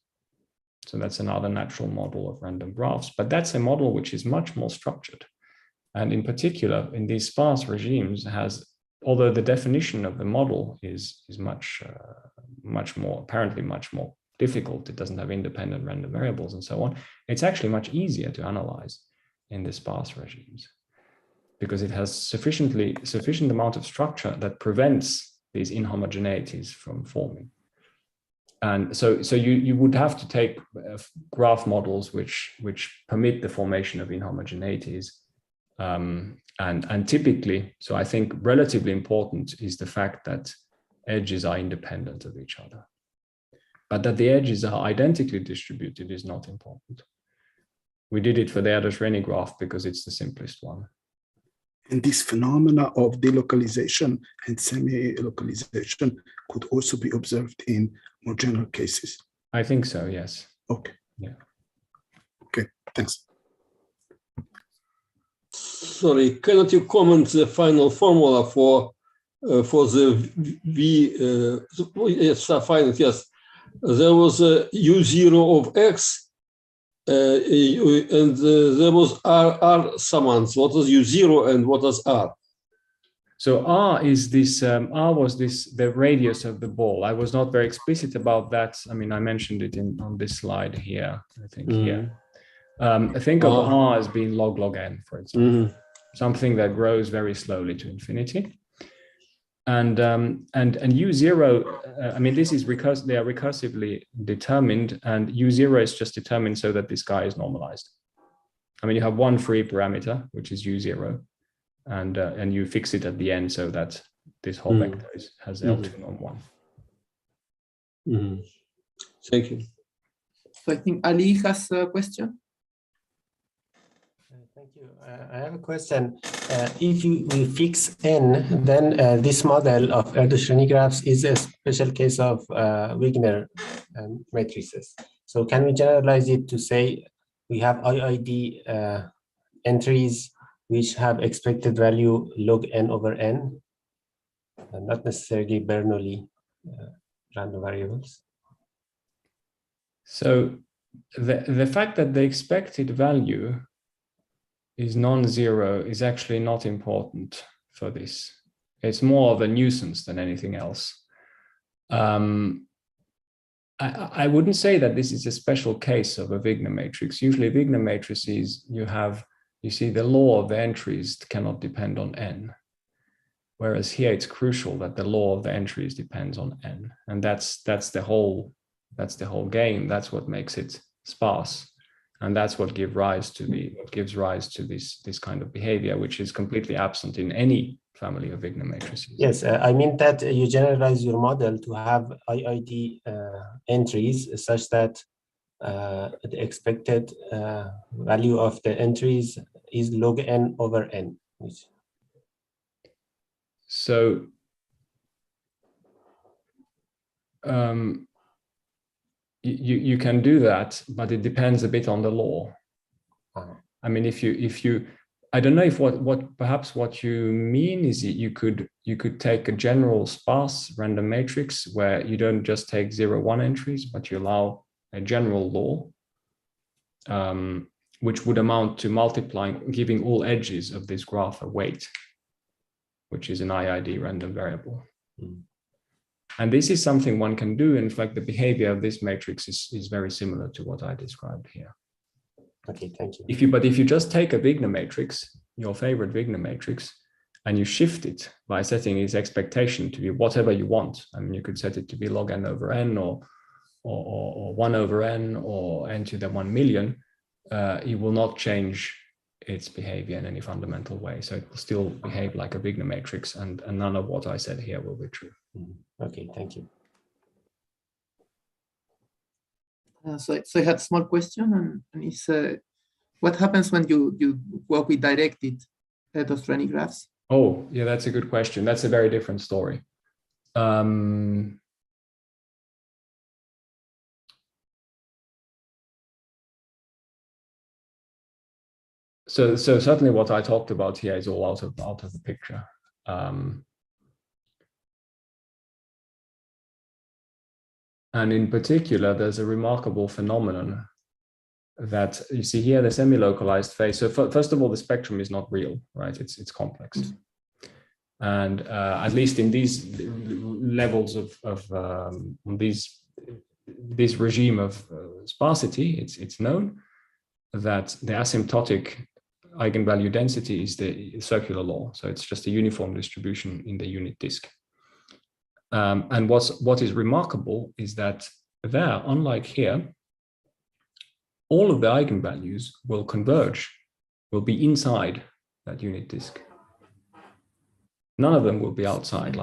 So that's another natural model of random graphs, but that's a model which is much more structured. And in particular, in these sparse regimes, although the definition of the model is much more difficult, it doesn't have independent random variables and so on, it's actually much easier to analyze in the sparse regimes, because it has sufficient amount of structure that prevents these inhomogeneities from forming. And so you would have to take graph models which permit the formation of inhomogeneities, and typically, so I think relatively important is the fact that edges are independent of each other. But that the edges are identically distributed is not important. We did it for the Erdős-Rényi graph because it's the simplest one. And this phenomena of delocalization and semi-localization could also be observed in more general cases? I think so, yes. Okay. Yeah. Okay, thanks. Sorry, cannot you comment the final formula for the V? Yes, find it, yes. There was a U0 of X, and there was R summands. What is U0 and what is R? So R is this, R was the radius of the ball. I was not very explicit about that. I mean, I mentioned it on this slide here, I think here. Think of R as being log n, for example, something that grows very slowly to infinity. And U0, I mean, this is because they are recursively determined, and U0 is just determined so that this guy is normalized. I mean, you have one free parameter, which is U0, and you fix it at the end so that this whole vector has L2 norm 1. Thank you. So I think Ali has a question. Thank you. I have a question. If we fix n, then this model of Erdős-Rényi graphs is a special case of Wigner matrices. So can we generalize it to say we have IID entries which have expected value log n over n, not necessarily Bernoulli random variables? So the fact that the expected value is non-zero is actually not important for this. It's more of a nuisance than anything else. I wouldn't say that this is a special case of a Wigner matrix. Usually Wigner matrices, you see the law of the entries cannot depend on n. Whereas here it's crucial that the law of the entries depends on n. And that's the whole game. That's what makes it sparse. And that's what gives rise to this kind of behavior, which is completely absent in any family of Wigner matrices. Yes, I mean that you generalize your model to have IID entries such that the expected value of the entries is log n over n. So you can do that, but it depends a bit on the law. I mean, if you I don't know if perhaps what you mean is you could take a general sparse random matrix where you don't just take 0, 1 entries, but you allow a general law, which would amount to multiplying, giving all edges of this graph a weight, which is an IID random variable. And this is something one can do. In fact, the behavior of this matrix is very similar to what I described here. Okay, thank you. If you just take a Wigner matrix, your favorite Wigner matrix, and you shift it by setting its expectation to be whatever you want. I mean, you could set it to be log n over n or 1 over n or n to the 1 million. It will not change its behavior in any fundamental way. So it will still behave like a Wigner matrix, and none of what I said here will be true. Okay, thank you. So I had a small question, and it's what happens when you work with directed Erdős-Rényi graphs? Oh, yeah, that's a good question. That's a very different story. So certainly what I talked about here is all out of the picture. And in particular, there's a remarkable phenomenon that you see here, the semilocalized phase. So first of all, the spectrum is not real, right? It's complex. And at least in these levels of this regime of sparsity, it's known that the asymptotic eigenvalue density is the circular law. So it's just a uniform distribution in the unit disk. And what is remarkable is that there, unlike here, all of the eigenvalues will converge, will be inside that unit disk. None of them will be outside,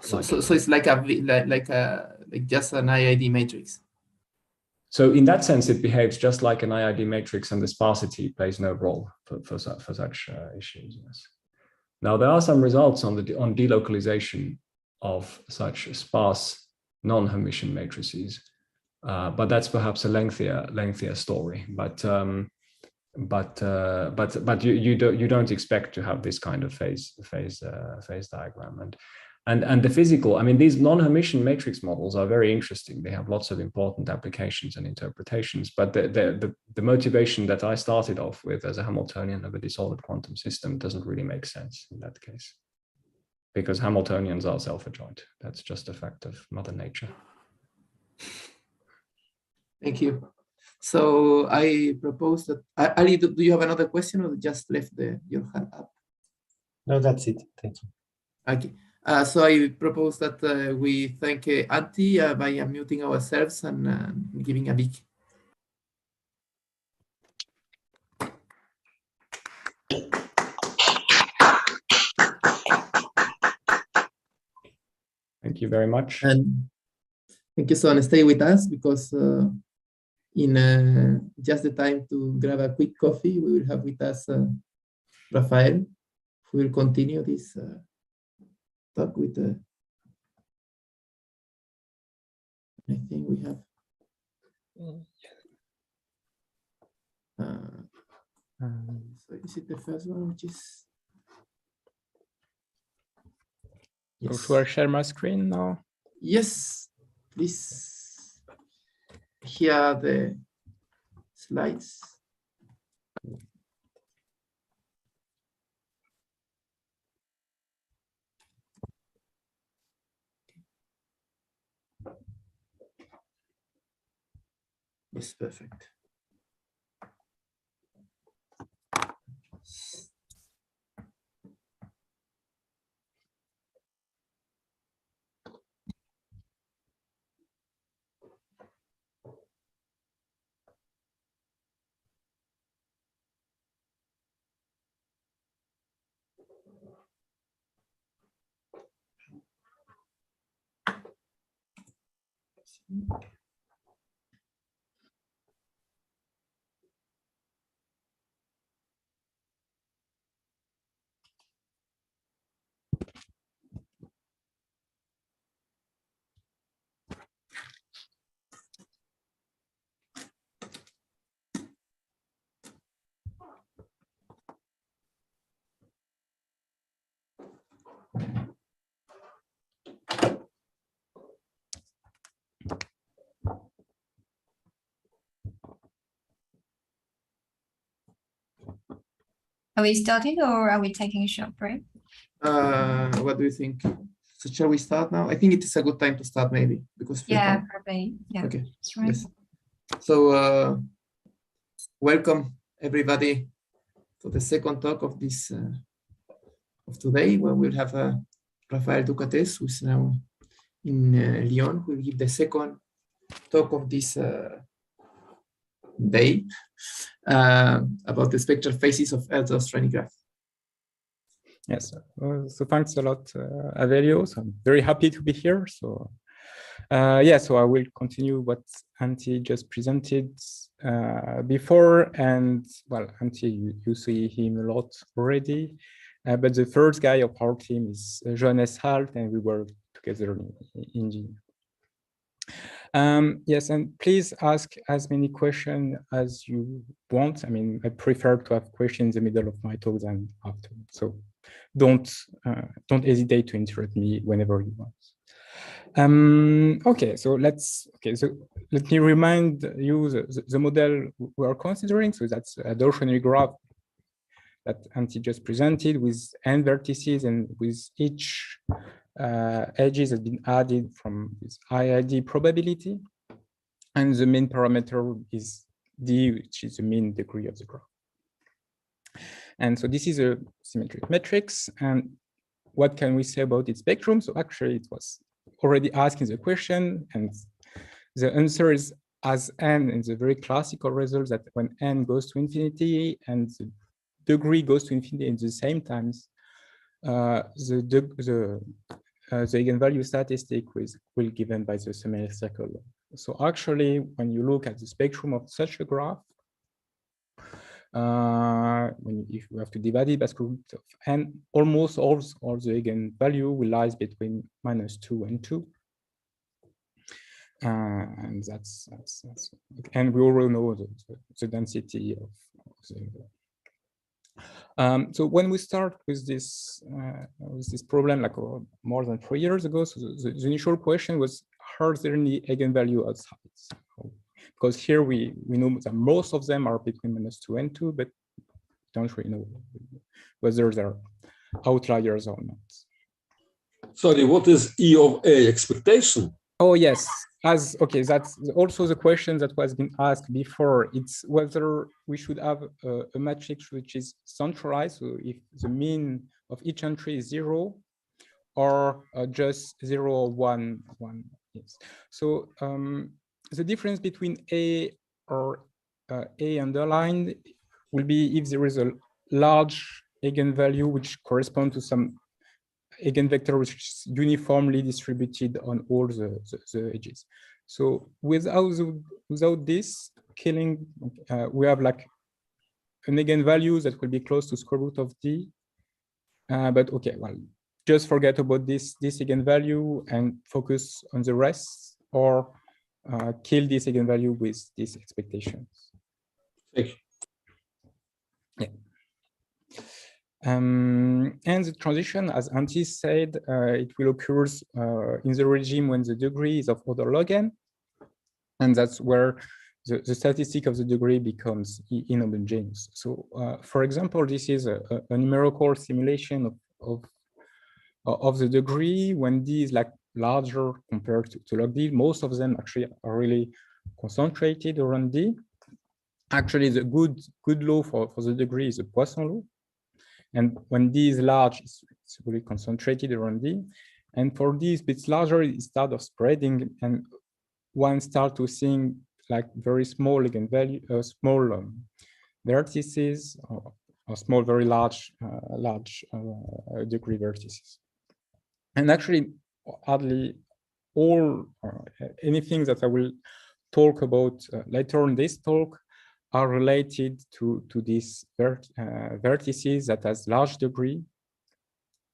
So it's like just an IID matrix. So in that sense, it behaves just like an IID matrix, and the sparsity plays no role for such issues. Yes. Now there are some results on delocalization of such sparse non-Hermitian matrices, but that's perhaps a lengthier story. But you don't expect to have this kind of phase diagram, and the physical. I mean, these non-Hermitian matrix models are very interesting. They have lots of important applications and interpretations. But the motivation that I started off with as a Hamiltonian of a disordered quantum system doesn't really make sense in that case, because Hamiltonians are self-adjoint. That's just a fact of Mother Nature. Thank you. So I propose that, Ali, do you have another question, or just left your hand up? No, that's it. Thank you. Okay. So I propose that we thank Antti by unmuting ourselves and giving a big. Thank you very much. And thank you, so, and stay with us, because in just the time to grab a quick coffee, we will have with us Raphaël, who will continue this talk with I think we have so is it the first one, which is Yes. Should I share my screen now? Yes, please. Here are the slides. Yes, perfect. Are we starting or are we taking a short break? What do you think? So shall we start now? I think it is a good time to start, maybe, because Yeah, probably. Yeah, okay. that's right. Yes. So welcome everybody to the second talk of this of today, where we'll have Raphaël Ducatez, who's now in Lyon, who will give the second talk of this day about the spectral phases of Erdős-Rényi graph. Yes, so thanks a lot, Avelio. So I'm very happy to be here. So yeah, so I will continue what Antti just presented before. And well, Antti, you see him a lot already. But the first guy of our team is Johannes Halt, and we work together in Geneva. Yes, and please ask as many questions as you want. I mean, I prefer to have questions in the middle of my talk than after. So don't hesitate to interrupt me whenever you want. Okay, so let me remind you the model we are considering. So that's a Erdős-Rényi graph that Antti just presented with n vertices, and with each edges has been added from this IID probability, and the main parameter is d, which is the mean degree of the graph. And so this is a symmetric matrix. And what can we say about its spectrum? So actually, it was already asking the question, and the answer is as n in the very classical results, that when n goes to infinity and the degree goes to infinity in the same times, the eigenvalue statistic will given by the semicircle. So actually, when you look at the spectrum of such a graph, if you have to divide it by square root of n, almost all the eigenvalue will lie between -2 and 2. And that's and we already know the density of the so when we start with this problem, like more than 3 years ago, so the initial question was, are there any eigenvalue outside? So, because here we know that most of them are between -2 and 2, but don't really know whether they're outliers or not. Sorry, what is E of A expectation? Oh yes, okay, that's also the question that was being asked before. It's whether we should have a matrix which is centralized, so if the mean of each entry is 0, or just 0 or 1. Yes. So the difference between A or A underlined will be if there is a large eigenvalue which corresponds to some eigenvector which is uniformly distributed on all the edges. So without this killing, we have like an eigenvalue that will be close to square root of d. But okay, well, just forget about this eigenvalue and focus on the rest, or kill this eigenvalue with these expectations. Thank you. Yeah. And the transition, as Antti said, it will occur in the regime when the degree is of order log n, and that's where the statistic of the degree becomes inhomogeneous. So, for example, this is a numerical simulation of the degree when d is like larger compared to log d. Most of them actually are really concentrated around d. Actually, the good law for the degree is the Poisson law. And when d is large, it's really concentrated around d. And for d is a bit larger, it starts spreading, and one starts to see like very small eigenvalue, small vertices, or small, very large degree vertices. And actually, hardly all anything that I will talk about later in this talk are related to these vertices that has large degree,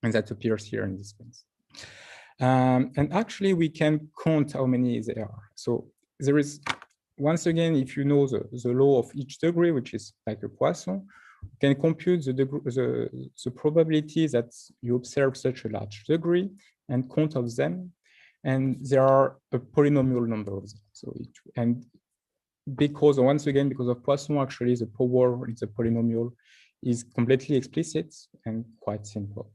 and that appears here in this case. And actually, we can count how many there are. So there is, once again, if you know the law of each degree, which is like a Poisson, you can compute the probability that you observe such a large degree and count of them. And there are a polynomial number of them. So and because, once again, because of Poisson, actually the power in the polynomial is completely explicit and quite simple.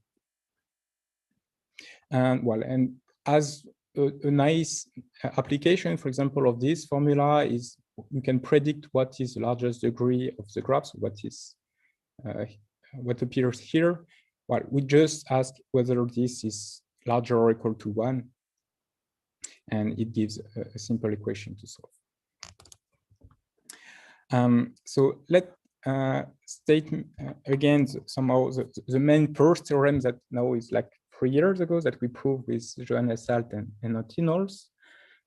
And well, and as a nice application, for example, of this formula is you can predict what is the largest degree of the graph, so what appears here. Well, we just ask whether this is larger or equal to 1, and it gives a simple equation to solve. So let's state again somehow the main first theorem that now is like 3 years ago that we proved with Johannes Salt and Antti Knowles,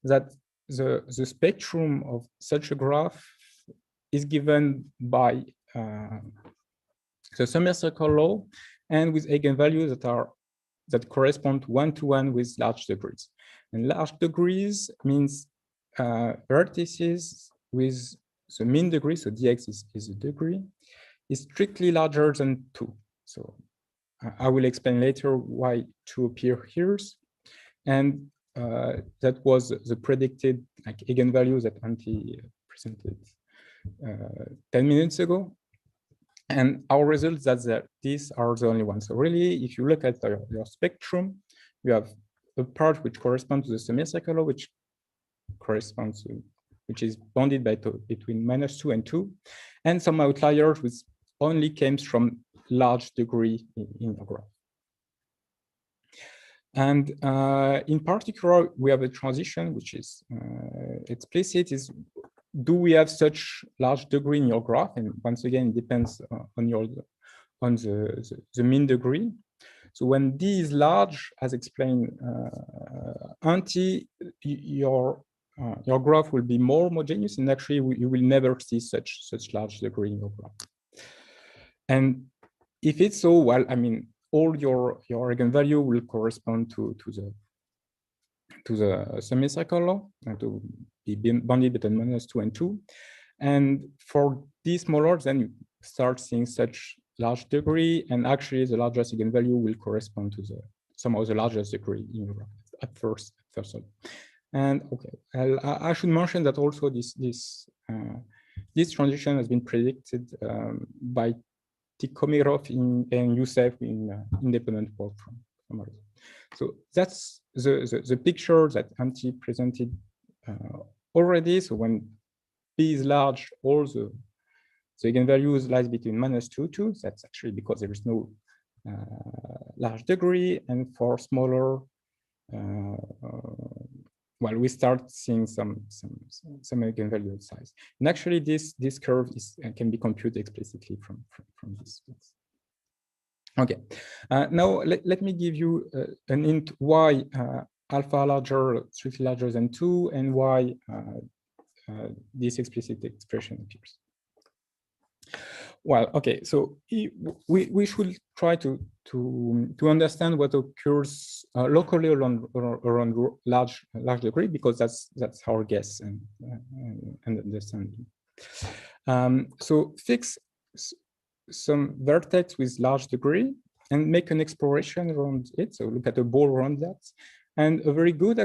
that the spectrum of such a graph is given by the semicircle law and with eigenvalues that correspond one-to-one with large degrees. And large degrees means vertices with the mean degree, so dx is a degree, is strictly larger than 2. So I will explain later why 2 appear here. And that was the predicted like eigenvalues that Antti presented 10 minutes ago. And our results that these are the only ones. So really, if you look at your spectrum, you have a part which corresponds to the semicircle, which corresponds to, which is bounded by between -2 and 2, and some outliers which only comes from large degree in your graph. And in particular, we have a transition which is explicit. Is do we have such large degree in your graph? And once again, it depends on the mean degree. So when d is large, as explained Antti, your graph will be more homogeneous, and actually you will never see such large degree in your graph. And if it's so, well, I mean, all your eigenvalue will correspond to the semicircle law, and to be bounded between -2 and 2. And for these smaller, then you start seeing such large degree, and actually the largest eigenvalue will correspond to somehow the largest degree in your graph at first. And okay, I should mention that also this transition has been predicted by Tikhomirov and Youssef in independent work from others. So that's the picture that Antti presented already. So when b is large, all the eigenvalues lies between -2 to 2. That's actually because there is no large degree, and for smaller, well, we start seeing some eigenvalue size. And actually, this curve can be computed explicitly from this. Okay, now let me give you an hint why alpha larger, strictly larger than 2, and why this explicit expression appears. Well, okay, so we should try to understand what occurs locally around large degree, because that's our guess and understanding. So fix some vertex with large degree and make an exploration around it. So look at a ball around that, and a very good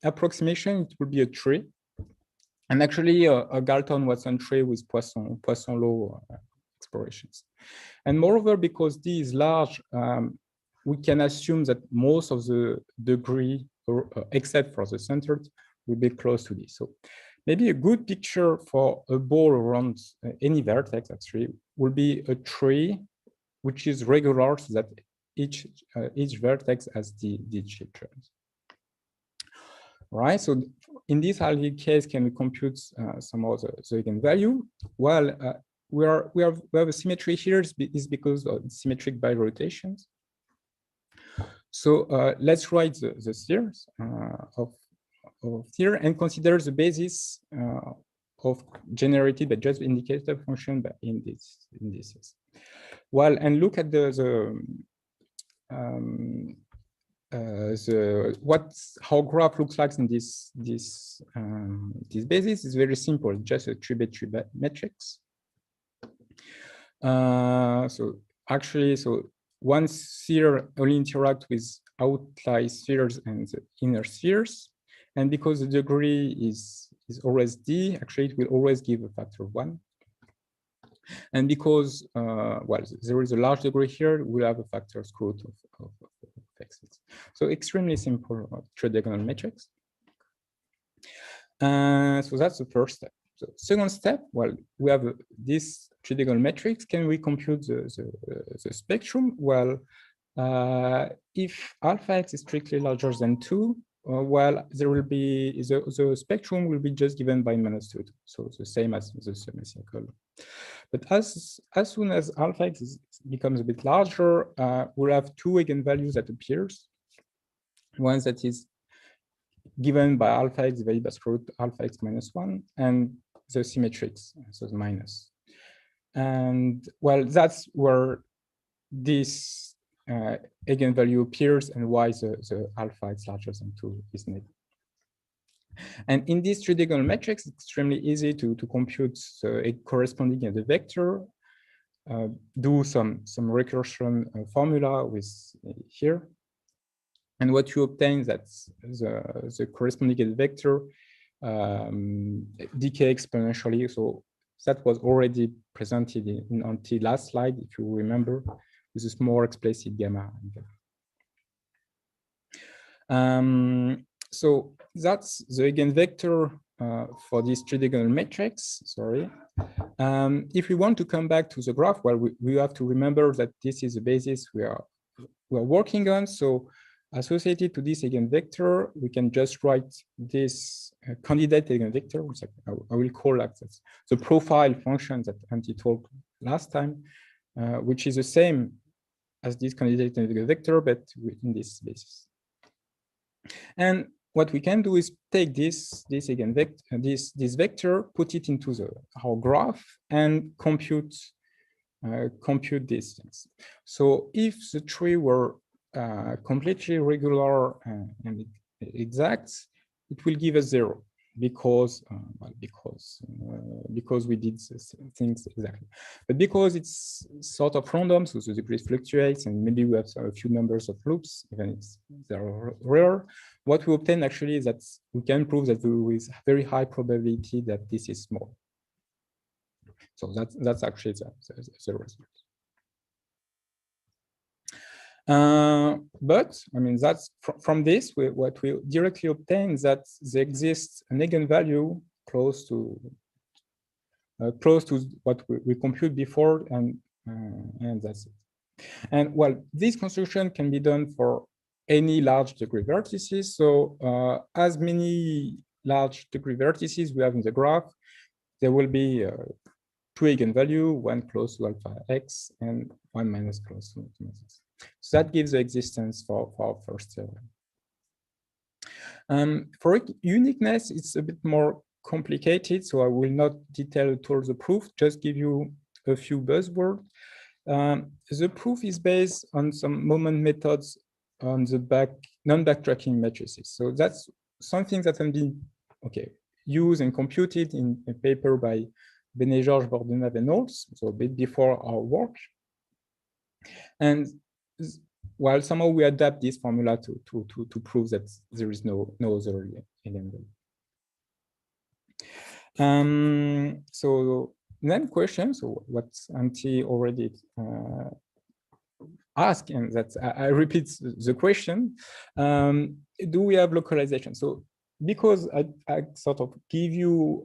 approximation, it will be a tree. And actually, Galton was on tree with Poisson law explorations. And moreover, because D is large, we can assume that most of the degree, except for the center, will be close to D. So maybe a good picture for a ball around any vertex actually will be a tree which is regular, so that each vertex has the children. Right. So in this ideal case, can we compute some of the eigenvalue? Well, we have a symmetry here is because of symmetric birotations. So let's write the series of here and consider the basis of generated by just indicator function in this indices. Well, and look at how graph looks like in this basis is very simple, just a 3x3 matrix. So actually, one sphere only interact with outlier spheres and the inner spheres, and because the degree is always D, actually it will always give a factor of 1. And because well, there is a large degree here, we'll have a factor square root of x's. So extremely simple tridiagonal matrix. So that's the first step. So second step, well, we have this tridiagonal matrix. Can we compute the spectrum? Well, if alpha x is strictly larger than 2, well, there will be the spectrum will be just given by -2, so the same as the semicircle. But as soon as alpha x becomes a bit larger, we'll have two eigenvalues that appears. One that is given by alpha x divided by square root alpha x minus 1, and the symmetrics, so the minus. And well, that's where this eigenvalue appears and why the alpha x larger than 2 is needed. And in this tridiagonal matrix, it's extremely easy to compute a corresponding vector, do some recursion formula with here. And what you obtain is that the corresponding vector decay exponentially. So that was already presented in Antti last slide, if you remember, with this more explicit gamma. So that's the eigenvector for this tridiagonal matrix. Sorry. If we want to come back to the graph, well, we have to remember that this is the basis we are working on. So associated to this eigenvector, we can just write this candidate eigenvector, which I will call like this, the profile function that Antti talked last time, which is the same as this candidate eigenvector, but in this basis. And what we can do is take this eigenvector, this vector, put it into our graph, and compute these things. So if the tree were completely regular and exact, it will give us 0 because we did things exactly. But because it's sort of random, so the degrees fluctuates, and maybe we have a few numbers of loops, even if they're rare, what we obtain actually is that we can prove that there is very high probability that this is small. So that's actually the result. But I mean, that's from this, what we directly obtain is that there exists an eigenvalue close to what we compute before, and that's it. And well, this construction can be done for any large degree vertices. So as many large degree vertices we have in the graph, there will be two eigenvalue, one close to alpha x and one minus close to x. So that gives the existence for our first theorem. For uniqueness, it's a bit more complicated, so I will not detail towards the proof, just give you a few buzzwords. The proof is based on some moment methods on the non-backtracking matrices. So that's something that can be used and computed in a paper by Benet-Georges, Bordenave, and Knowles, so a bit before our work. And while somehow we adapt this formula to prove that there is no other eigenvalue. So then question, so what Antti already asked, and that I repeat the question, do we have localization? So because I sort of give you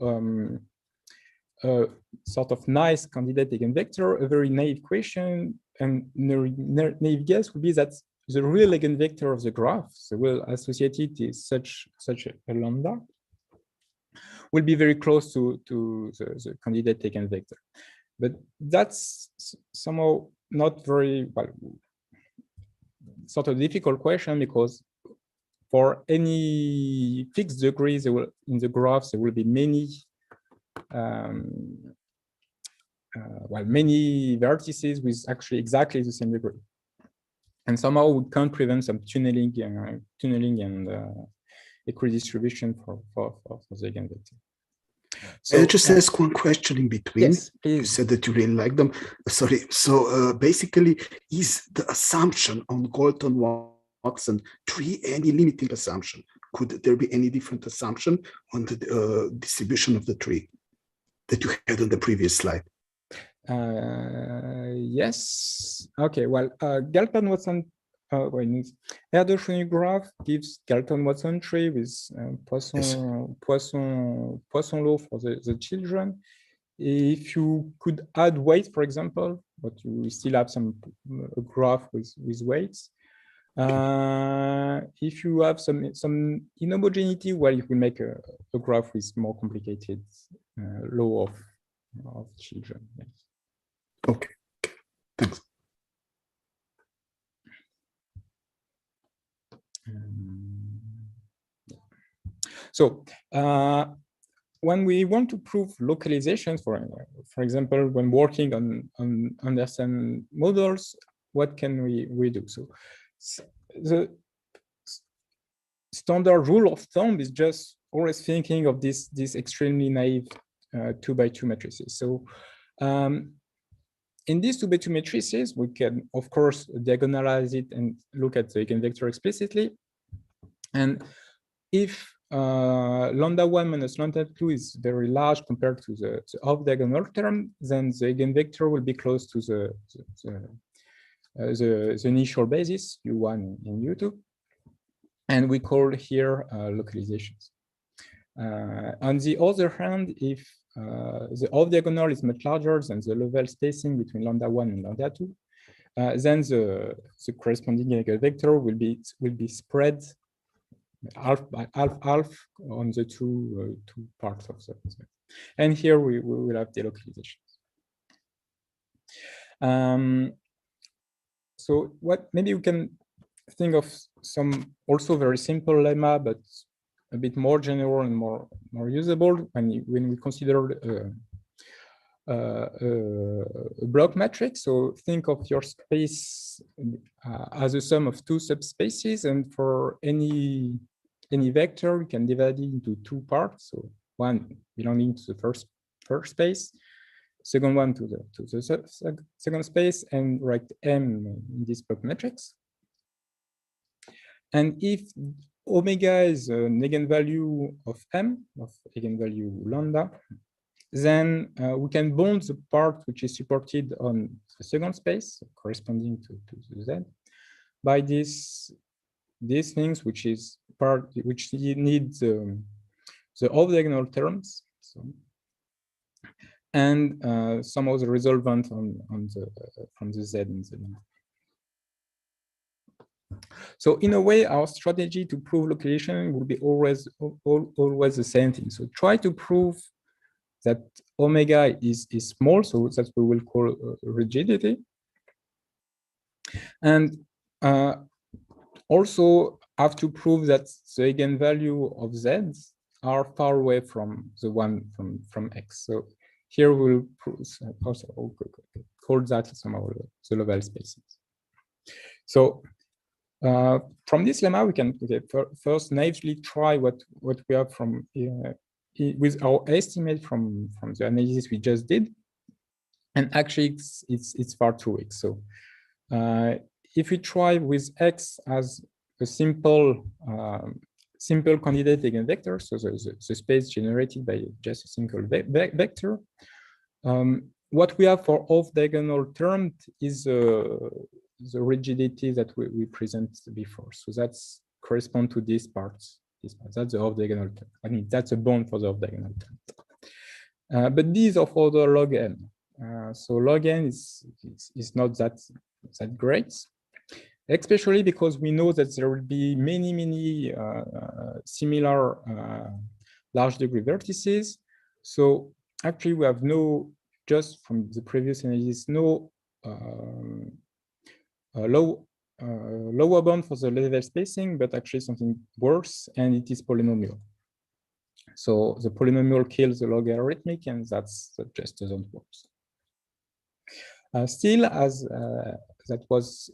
a sort of nice candidate eigenvector, a very naive question, and naive guess would be that the real eigenvector of the graph, the real associated is such a lambda, will be very close to the candidate eigenvector. But that's somehow not very, well, sort of difficult question, because for any fixed degrees in the graph, there will be many many vertices with actually exactly the same degree. And somehow we can't prevent some tunneling and equidistribution for the eigenvector. So, I just ask one question in between. Yes, please. You said that you really like them. Sorry. So basically, is the assumption on Galton-Watson tree any limiting assumption? Could there be any different assumption on the distribution of the tree that you had on the previous slide? Yes. Okay. Well, Galton-Watson, Erdős-Rényi graph gives Galton-Watson tree with Poisson law for the children. If you could add weight, for example, but you still have a graph with weights. If you have some inhomogeneity, well, you will make a graph with more complicated law of children. Yes. Okay. Thanks. So when we want to prove localizations, for example, when working on understand models, what can we do? So the standard rule of thumb is just always thinking of this extremely naive 2x2 matrices. So in these 2x2 matrices, we can, of course, diagonalize it and look at the eigenvector explicitly. And if lambda 1 minus lambda 2 is very large compared to the off-diagonal term, then the eigenvector will be close to the initial basis, U1 and U2. And we call here localizations. On the other hand, if the off-diagonal is much larger than the level spacing between lambda 1 and lambda 2, then the corresponding eigenvector will be spread half by half on the two parts of the. And here we will have delocalizations. So what maybe we can think of some also very simple lemma, but a bit more general and more usable when we consider a block matrix. So think of your space as a sum of two subspaces, and for any vector, you can divide it into two parts. So one belonging to the first space, second one to the second space, and write M in this block matrix. And if omega is an eigenvalue of M, of eigenvalue lambda, then we can bound the part which is supported on the second space, corresponding to Z, by these things, which is part which needs the off-diagonal terms, so, and some of the resultant from the Z and Z. So in a way, our strategy to prove localization will be always the same thing. So try to prove that omega is small, so that we will call rigidity, and also have to prove that the eigenvalue of Z are far away from the one from X. So here we'll also call that somehow the level spaces. So from this lemma, we can first naively try what we have from with our estimate from the analysis we just did, and actually it's far too weak. So if we try with X as a simple simple candidate eigenvector, so the space generated by just a single vector. What we have for off-diagonal term is the rigidity that we presented before. So that's correspond to these parts. That's the off-diagonal term. I mean, that's a bound for the off-diagonal term. But these are for the log n. So log n is not that great, especially because we know that there will be many similar large degree vertices. So actually, we have just from the previous analysis, no lower bound for the level spacing, but actually something worse, and it is polynomial. So the polynomial kills the logarithmic, and that just doesn't work. Still, as that was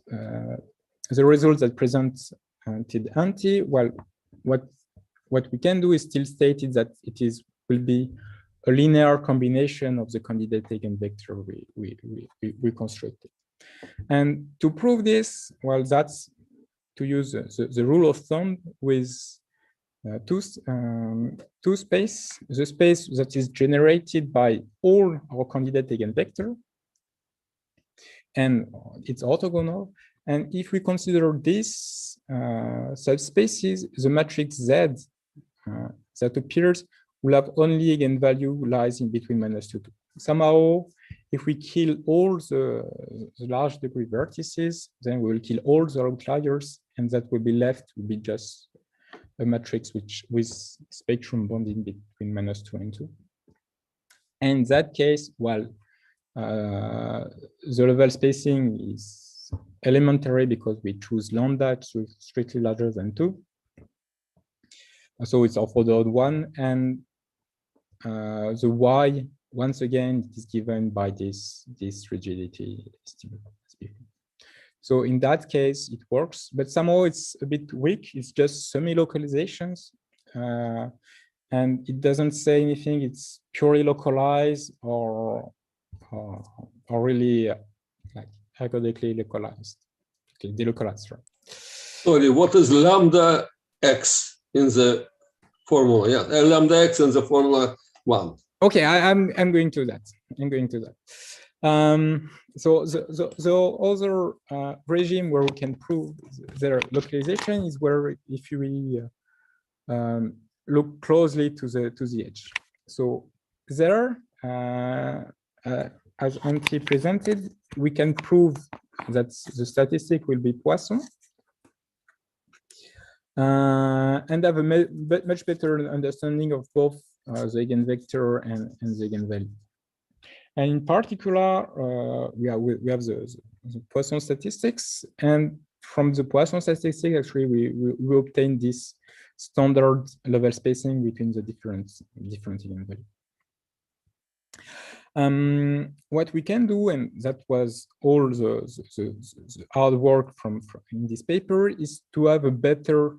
the result that presented Antti, well, what we can do is still stated that it will be a linear combination of the candidate eigenvector we constructed. And to prove this, well, that's to use the rule of thumb with two space, the space that is generated by all our candidate eigenvector, and it's orthogonal. And if we consider this subspaces, the matrix Z that appears will have only eigenvalue lies in between -2 to. Somehow, if we kill all the large degree vertices, then we will kill all the outliers, and that will be left will be just a matrix with spectrum bounding between -2 and 2. And in that case, well, the level spacing is elementary because we choose lambda to strictly larger than 2. So it's orthogonal 1, and the y, once again, it is given by this rigidity estimate. So in that case, it works, but somehow it's a bit weak. It's just semilocalizations, and it doesn't say anything. It's purely localized or really like ergodically localized. Okay, delocalized, right? Sorry, what is lambda x in the formula? Yeah, lambda x in the formula 1. Okay, I'm going to that. I'm going to that. So the other regime where we can prove their localization is where if we look closely to the edge. So there, as Antti presented, we can prove that the statistic will be Poisson, and have a much better understanding of both the eigenvector and the eigenvalue. And in particular, we have the Poisson statistics, and from the Poisson statistics, actually, we obtain this standard level spacing between the different eigenvalues. What we can do, and that was all the hard work from in this paper, is to have a better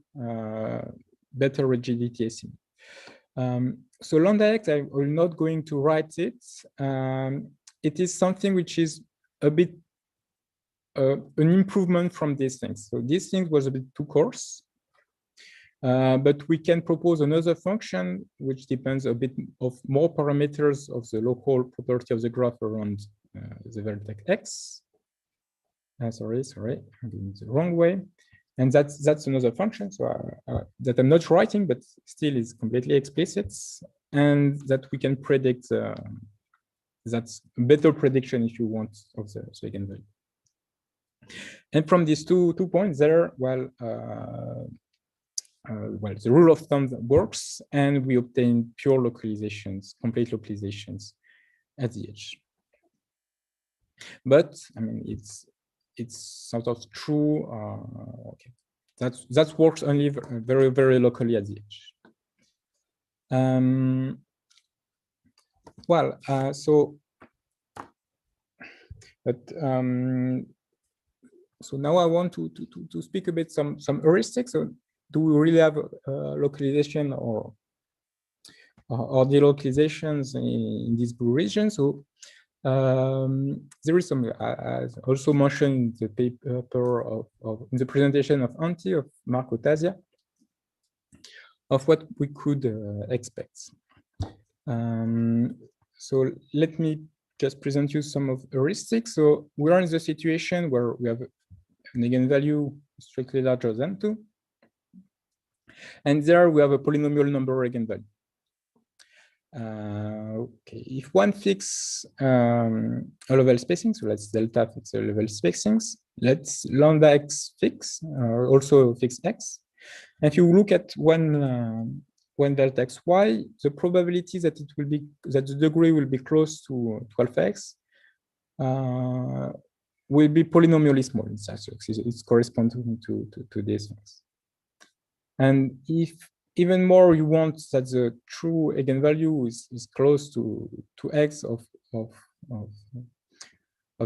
rigidity estimate. So lambda x, I will not going to write it. It is something which is a bit an improvement from these things. So these things was a bit too coarse, but we can propose another function which depends a bit of more parameters of the local property of the graph around the vertex x. Sorry, I'm doing it the wrong way. And that's another function, so that I'm not writing, but still is completely explicit, and that we can predict. That's a better prediction, if you want, of the eigenvalue. And from these two points there, well, the rule of thumb works, and we obtain pure localizations, complete localizations at the edge. But I mean, it's sort of true. Okay, that works only very locally at the edge. So now I want to speak a bit some heuristics. So do we really have localization or delocalizations in these blue regions? So there is some, as also mentioned in the paper in the presentation of Antti, of Marco Tasia. of what we could expect. So let me just present you some of the heuristics. So we are in the situation where we have an eigenvalue strictly larger than 2. And there we have a polynomial number eigenvalue. Okay, if one fix a level spacing, so let's delta fix a level spacings, let's lambda x fix, also fix x. And if you look at one delta x y, the probability that it will be that the degree will be close to 12x will be polynomially small. It's corresponding to these things. And if even more you want that the true eigenvalue is close to x of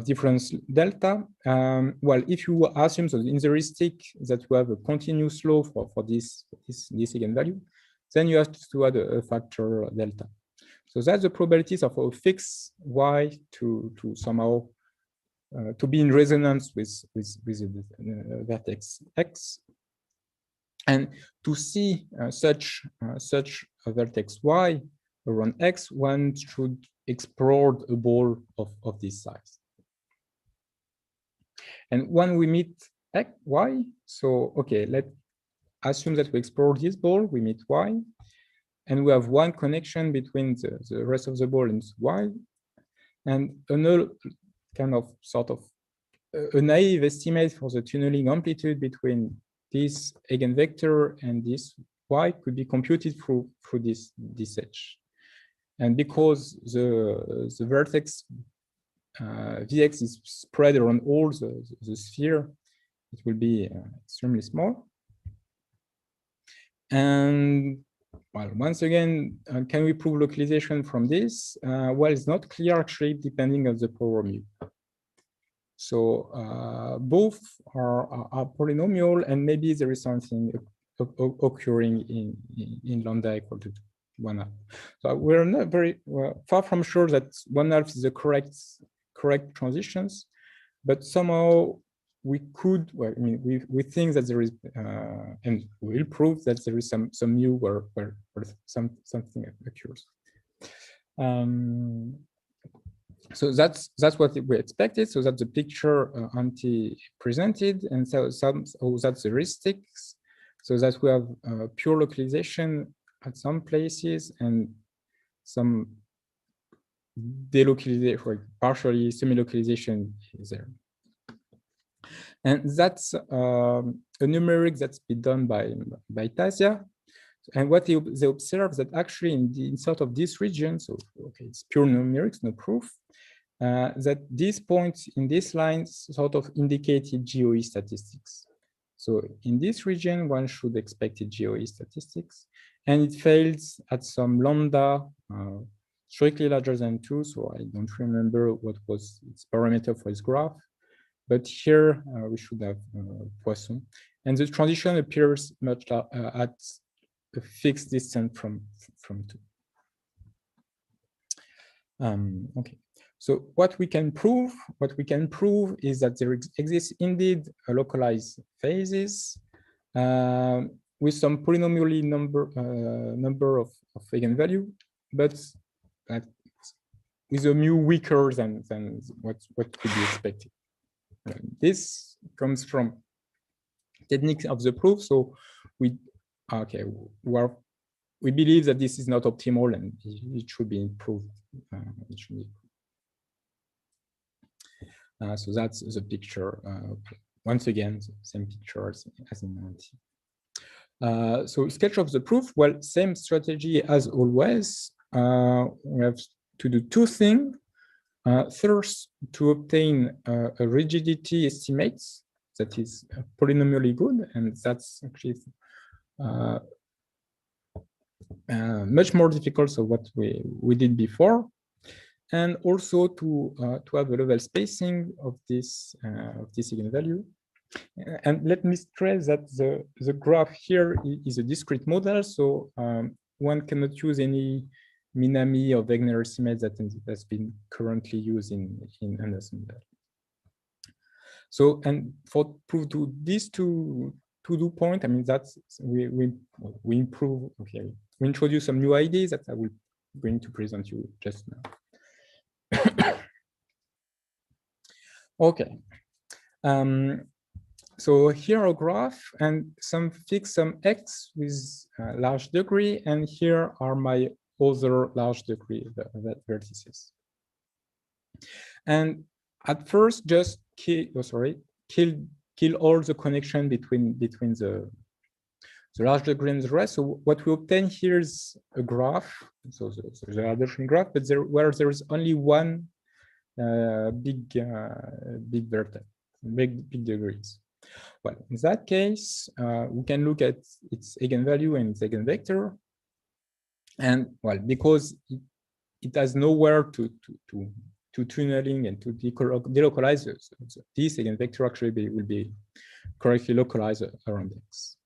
difference delta, well, if you assume so in the heuristic that you have a continuous law for this eigenvalue, then you have to add a factor delta. So that's the probabilities of a fixed y to somehow to be in resonance with the vertex x. And to see such a vertex y around x, one should explore a ball of this size. And when we meet x, y, so okay, let's assume that we explore this ball, we meet y, and we have one connection between the rest of the ball and y, and another kind of sort of a naive estimate for the tunneling amplitude between this eigenvector and this y could be computed through this edge. And because the vertex Vx is spread around all the sphere, it will be extremely small. And well, once again, can we prove localization from this? Well, it's not clear actually, depending on the power mu. So both are polynomial, and maybe there is something occurring in lambda equal to 1/2. So we're not very far from sure that 1/2 is the correct transitions, but somehow we could. Well, I mean, we think that there is, and we'll prove that there is some mu where something occurs. So that's what we expected. So that's the picture Antti presented, and so that's the heuristics. So that we have pure localization at some places and some delocalization, or partially semi-localization is there. And that's a numeric that's been done by Tasia. And what they observe that actually in sort of this region, so okay, it's pure numerics, no proof, that these points in this line sort of indicated GOE statistics. So in this region, one should expect a GOE statistics, and it fails at some lambda strictly larger than 2. So I don't remember what was its parameter for its graph, but here we should have Poisson, and the transition appears much at a fixed distance from 2. Okay. So what we can prove is that there exists indeed a localized phases with some polynomially number of eigenvalue, but with a mu weaker than what could be expected. This comes from technique of the proof. So we believe that this is not optimal and it should be improved. So that's the picture. Once again, the same picture as in Antti. So sketch of the proof. Well, same strategy as always. We have to do two things. First, to obtain a rigidity estimate that is polynomially good, and that's actually much more difficult than what we did before. And also to have a level spacing of this eigenvalue. And let me stress that the graph here is a discrete model, so one cannot use any Minami or Wegener estimate that's been currently used in Anderson model. So, and for proof to these two to-do point. I mean, that's we improve. Okay, we introduce some new ideas that I will going to present you just now. Okay. So here a graph and some x with large degree, and here are my other large degree vertices. And at first, just kill all the connection between the large degree and the rest. So what we obtain here is a graph, so the Erdős-Rényi graph, but where there is only one big vertex, big degrees. Well, in that case, we can look at its eigenvalue and its eigenvector, and well, because it has nowhere to tunneling and to delocalize it, so this eigenvector actually will be correctly localized around X.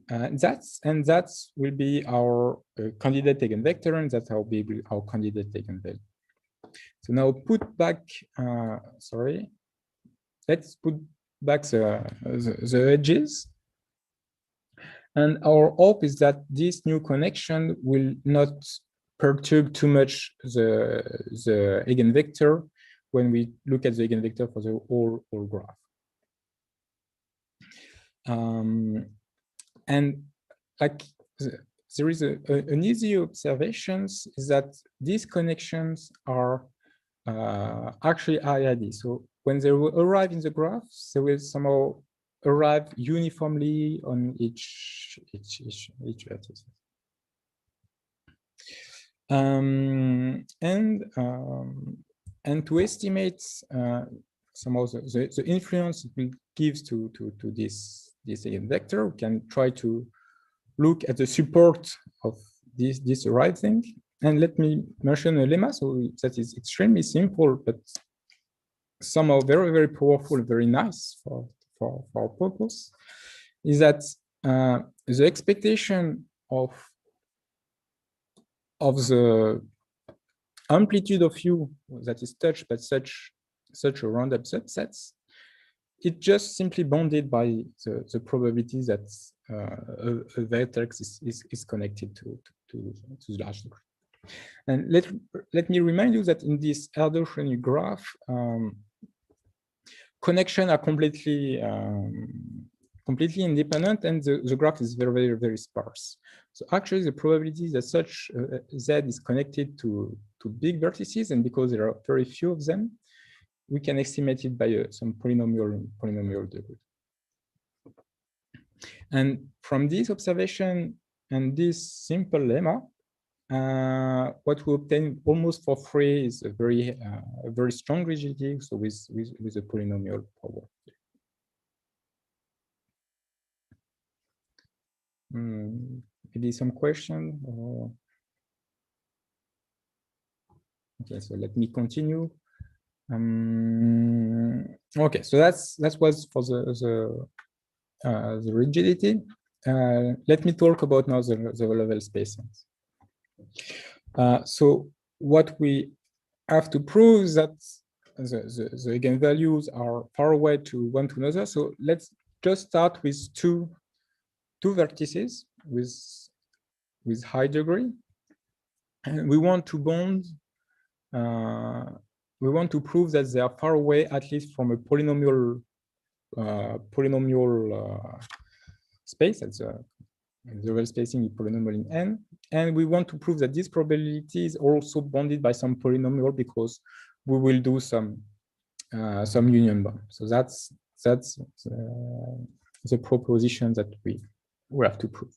That will be our candidate eigenvector, and that's how big our candidate eigenvalue. So now put back, let's put back the edges. And our hope is that this new connection will not perturb too much the eigenvector when we look at the eigenvector for the whole graph. And like there is an easy observation is that these connections are actually IID. So when they will arrive in the graph, they will somehow arrive uniformly on each vertex. And to estimate somehow the influence it will give to this eigenvector, we can try to look at the support of this arriving. And let me mention a lemma, so that is extremely simple, but somehow very, very powerful, very nice for our purpose, is that the expectation of the amplitude of U that is touched by such a random subsets, it's just simply bounded by the probability that a vertex is connected to the large degree. And let me remind you that in this Erdős-Rényi graph, connections are completely independent, and the graph is very, very, very sparse. So actually, the probability that such Z is connected to big vertices, and because there are very few of them, we can estimate it by some polynomial degree. And from this observation and this simple lemma, what we obtain almost for free is a very strong rigidity, so with a polynomial power. Maybe some question? Okay, so let me continue. Okay, so that was for the rigidity. Let me talk about now the level spacings. So what we have to prove is that the eigenvalues are far away to one to another. So let's just start with two vertices with high degree, and we want to bond. We want to prove that they are far away, at least from a polynomial space. That's the level spacing is polynomial in N, and we want to prove that this probability is also bounded by some polynomial, because we will do some union bound. So that's the proposition that we have to prove.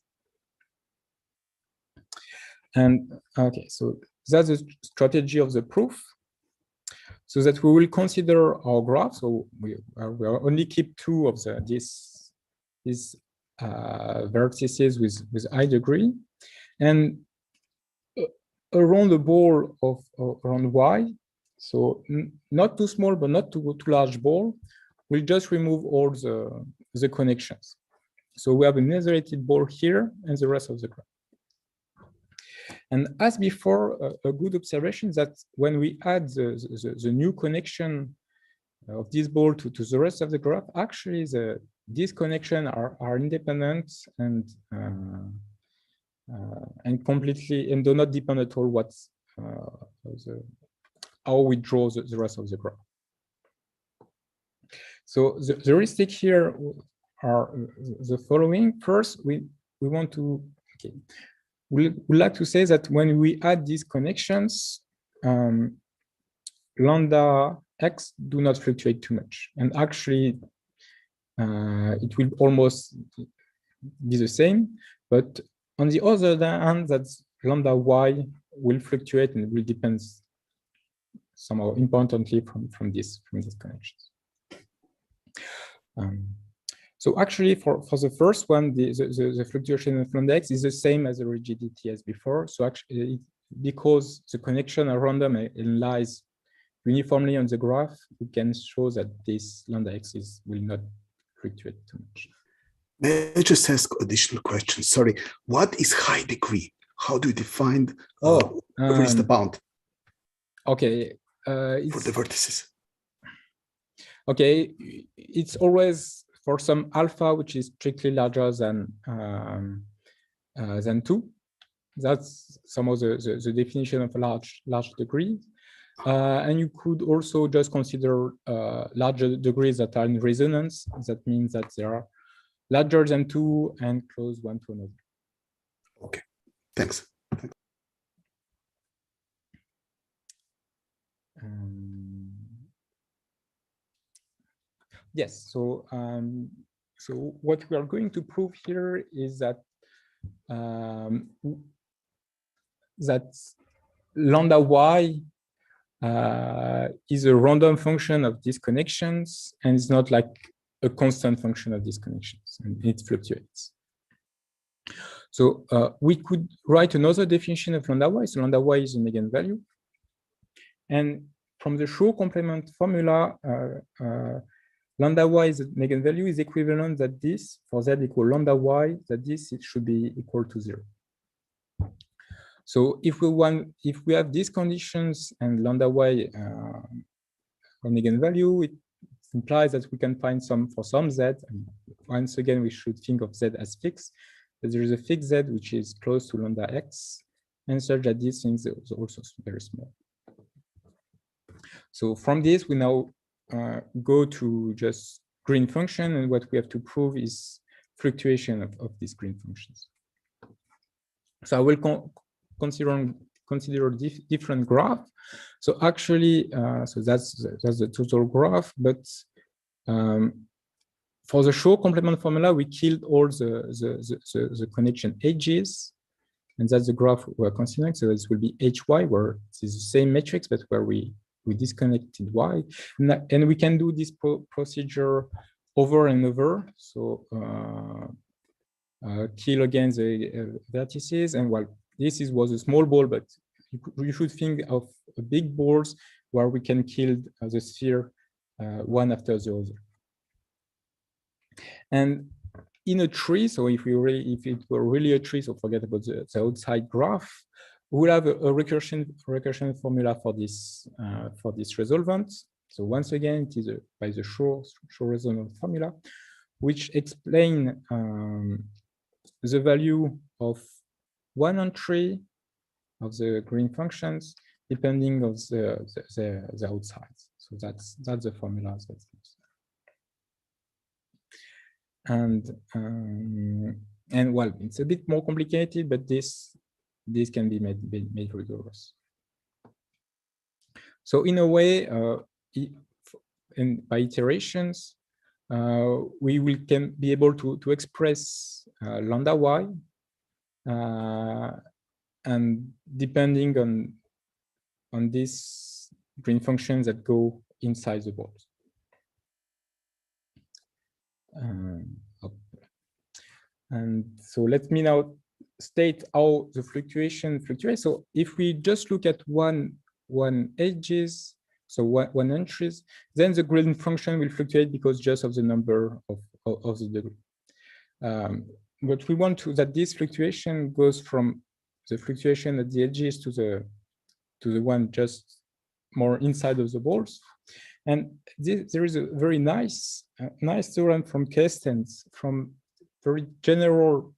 And okay, so that's the strategy of the proof. So that we will consider our graph. So we only keep two of these vertices with high degree, and around the ball around Y. So not too small, but not too large ball. We'll just remove all the connections. So we have an isolated ball here and the rest of the graph. And as before, a good observation is that when we add the new connection of this ball to the rest of the graph, actually these connections are independent and completely and do not depend at all how we draw the rest of the graph. So the heuristic here are the following. First, we want to we like to say that when we add these connections, lambda x do not fluctuate too much, and actually it will almost be the same. But on the other hand, that lambda y will fluctuate and will depend somehow importantly from these connections. So actually, for the first one, the fluctuation of lambda x is the same as the rigidity as before. So actually, because the connection are random and lies uniformly on the graph, we can show that this lambda x will not fluctuate too much. May I just ask additional questions? Sorry, what is high degree? How do you define where is the bound? Okay. For the vertices. Okay, it's always for some alpha which is strictly larger than 2. That's some of the definition of a large degree. And you could also just consider larger degrees that are in resonance. That means that they are larger than 2 and close one to another. Okay, thanks. Yes, so what we are going to prove here is that lambda y is a random function of these connections, and it's not like a constant function of these connections, and it fluctuates. So we could write another definition of lambda y. So lambda y is an eigenvalue, and from the Shaw complement formula, lambda y is an eigenvalue is equivalent that this for z equal lambda y, that this it should be equal to 0. So if we have these conditions and lambda y an eigenvalue, it implies that we can find for some z. And once again, we should think of z as fixed. That there is a fixed z which is close to lambda x, and such that these things are also very small. So from this, we now go to just green function, and what we have to prove is fluctuation of these green functions. So I will consider different graph. So actually, so that's the total graph, but for the Shaw complement formula, we killed all the connection edges, and that's the graph we're considering. So this will be hy, where it is the same matrix, but where we disconnected y, and we can do this procedure over and over. So kill again the vertices, and well, this was a small ball, but you should think of big balls where we can kill the sphere one after the other. And in a tree, so if it were really a tree, so forget about the outside graph, we'll have a recursion formula for this resolvent. So once again, it is by the Shaw resolvent formula, which explain the value of one entry of the green functions depending on the outsides. So that's the formula. And well, it's a bit more complicated, but this can be made rigorous. So in a way, and by iterations, we can be able to express lambda y, and depending on these green functions that go inside the balls. And so let me now state how the fluctuation fluctuates. So if we just look at one edges, so one entries, then the green function will fluctuate because just of the number of the degree. But we want that this fluctuation goes from the fluctuation at the edges to the one just more inside of the balls. And there is a very nice theorem from Kerstens from very general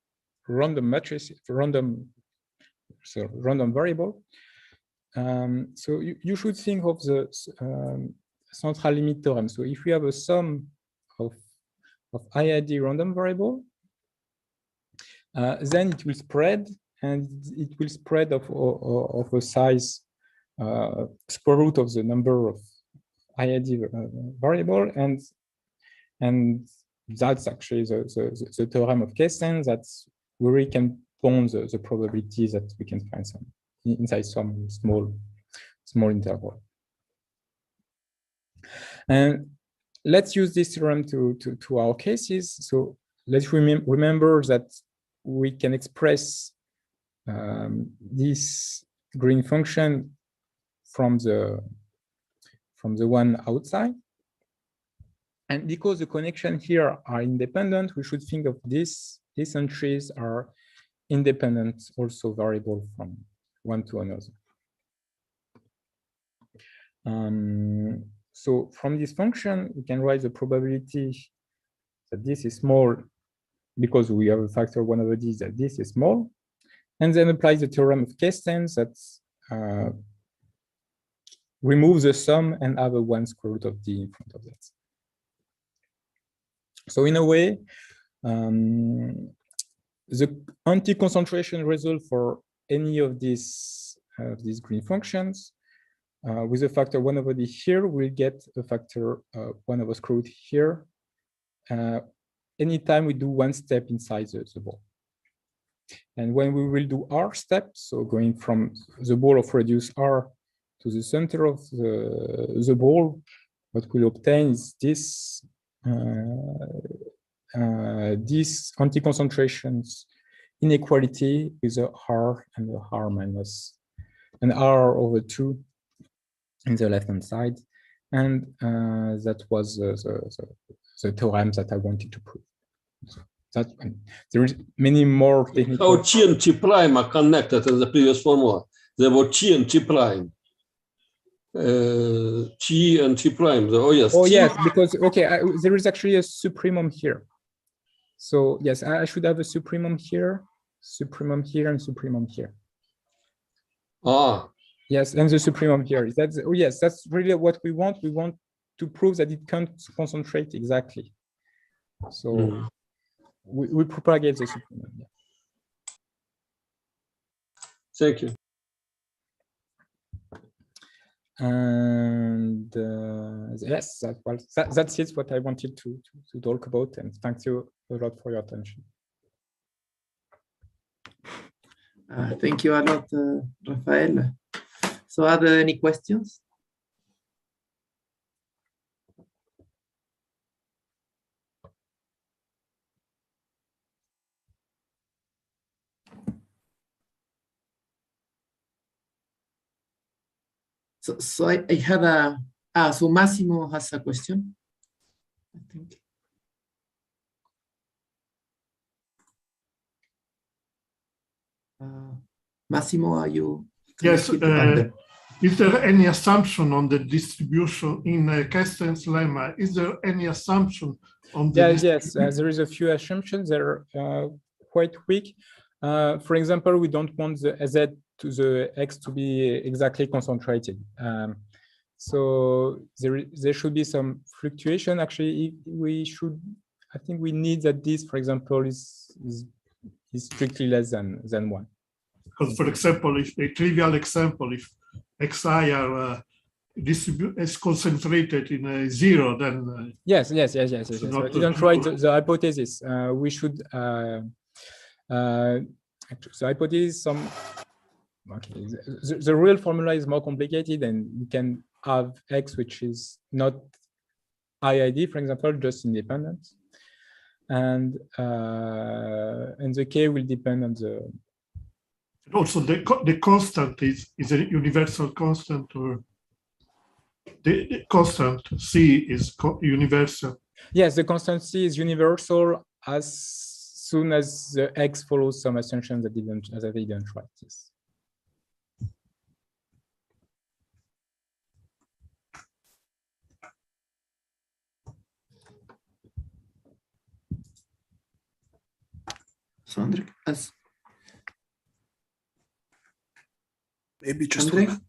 random matrix, random variable. So you should think of the central limit theorem. So if we have a sum of IID random variable, then it will spread, and it will spread of a size square root of the number of IID variable, and that's actually the theorem of Kerstens. That's where we can bound the probability that we can find some inside some small interval. And let's use this theorem to our cases. So let's remember that we can express this green function from the one outside. And because the connection here are independent, we should think of these entries are independent, also variable from one to another. So from this function, we can write the probability that this is small because we have a factor 1 over d that this is small, and then apply the theorem of Kerstens that remove the sum and have a 1 square root of d in front of that. So in a way, the anti-concentration result for any of these green functions with a factor 1 over d here, we'll get a factor 1 over square root here anytime we do one step inside the ball. And when we will do r steps, so going from the ball of radius r to the center of the ball, what we'll obtain is this these anti-concentrations inequality with a r and a r minus an r over 2 in the left-hand side, and that was the theorem that I wanted to prove. So that there is many more technical. How T and T prime are connected in the previous formula? There were T and T prime. T and T prime. Oh yes. Oh yes, because there is actually a supremum here. So yes, I should have a supremum here, and supremum here. Ah. Yes, and the supremum here. That's yes, that's really what we want. We want to prove that it can't concentrate exactly. So we propagate the supremum. Yeah. Thank you. And yes, that's it. What I wanted to talk about. And thank you a lot for your attention. Thank you a lot, Raphaël. So are there any questions? So I had so Massimo has a question, I think. Massimo, are you? Yes. Is there any assumption on the distribution in Kerstens' lemma? Is there any assumption on the yes, there is a few assumptions that are quite weak. For example, we don't want the Z to the X to be exactly concentrated. So there should be some fluctuation. Actually, I think we need that this, for example, is strictly less than 1. Because, for example, if a trivial example, if Xi are is concentrated in a 0, then yes. I didn't write the hypothesis. We should the hypothesis the real formula is more complicated, and you can have X which is not IID, for example, just independent, and the K will depend on the. Also, the constant is a universal constant, or the constant C is universal. Yes, the constant C is universal as soon as the X follows some assumptions that they didn't write. Yes. So Andre, maybe just Andre? one.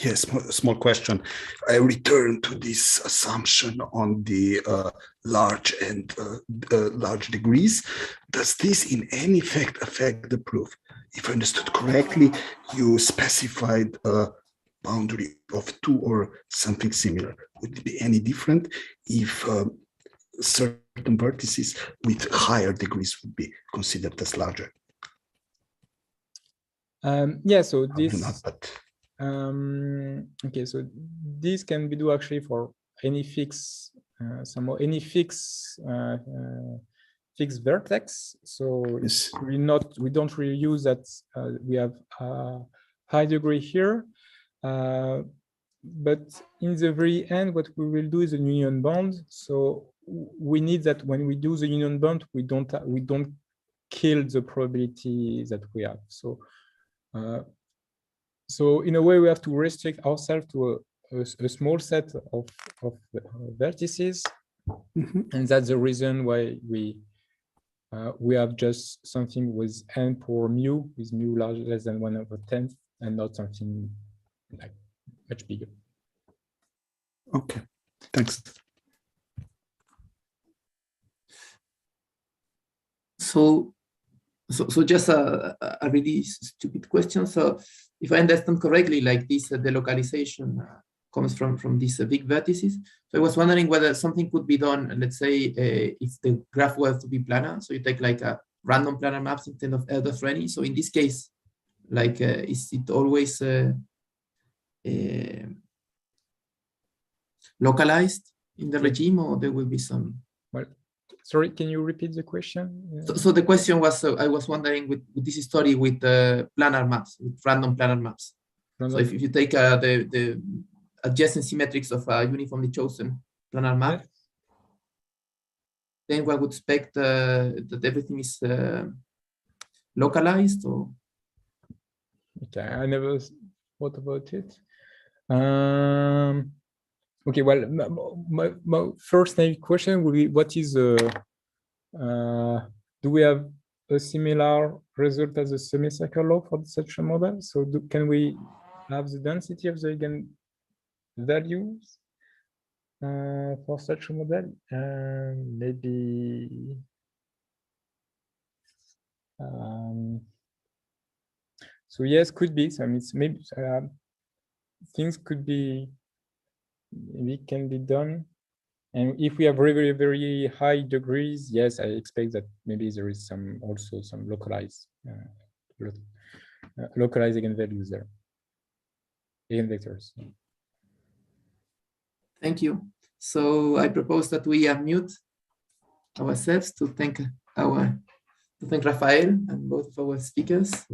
Yes, small question. I return to this assumption on the large and large degrees. Does this in any fact affect the proof? If I understood correctly, you specified a boundary of 2 or something similar. Would it be any different if certain vertices with higher degrees would be considered as larger? Yeah, so Probably this not, but okay, so this can be do actually for any fixed fixed vertex. So yes. we don't really use that. We have high degree here, but in the very end, what we will do is a union bond. So we need that when we do the union bond, we don't kill the probability that we have. So. So in a way, we have to restrict ourselves to a small set of vertices, and that's the reason why we have just something with n for mu, with mu less than 1/10, and not something like much bigger. Okay, thanks. So just a really stupid question. So if I understand correctly, like this delocalization comes from these big vertices. So I was wondering whether something could be done, let's say, if the graph were to be planar. So you take like a random planar maps instead of Erdős-Rényi. So in this case, like, is it always localized in the regime, or there will be some? Well, sorry, can you repeat the question? So the question was, I was wondering with this story with planar maps, with random planar maps. So if you take the adjacency metrics of a uniformly chosen planar map, yes, then one would expect that everything is localized, or? Okay, I never thought about it. Okay, well, my first question will be, what is do we have a similar result as a semicircle law for such a model? So can we have the density of the eigenvalues for such a model? Maybe so yes, could be. So I mean, it's maybe things could be, maybe can be done. And if we have very, very high degrees, yes, I expect that maybe there is also some localized eigenvalues there, eigenvectors. Thank you. So I propose that we unmute ourselves to thank Raphaël and both of our speakers.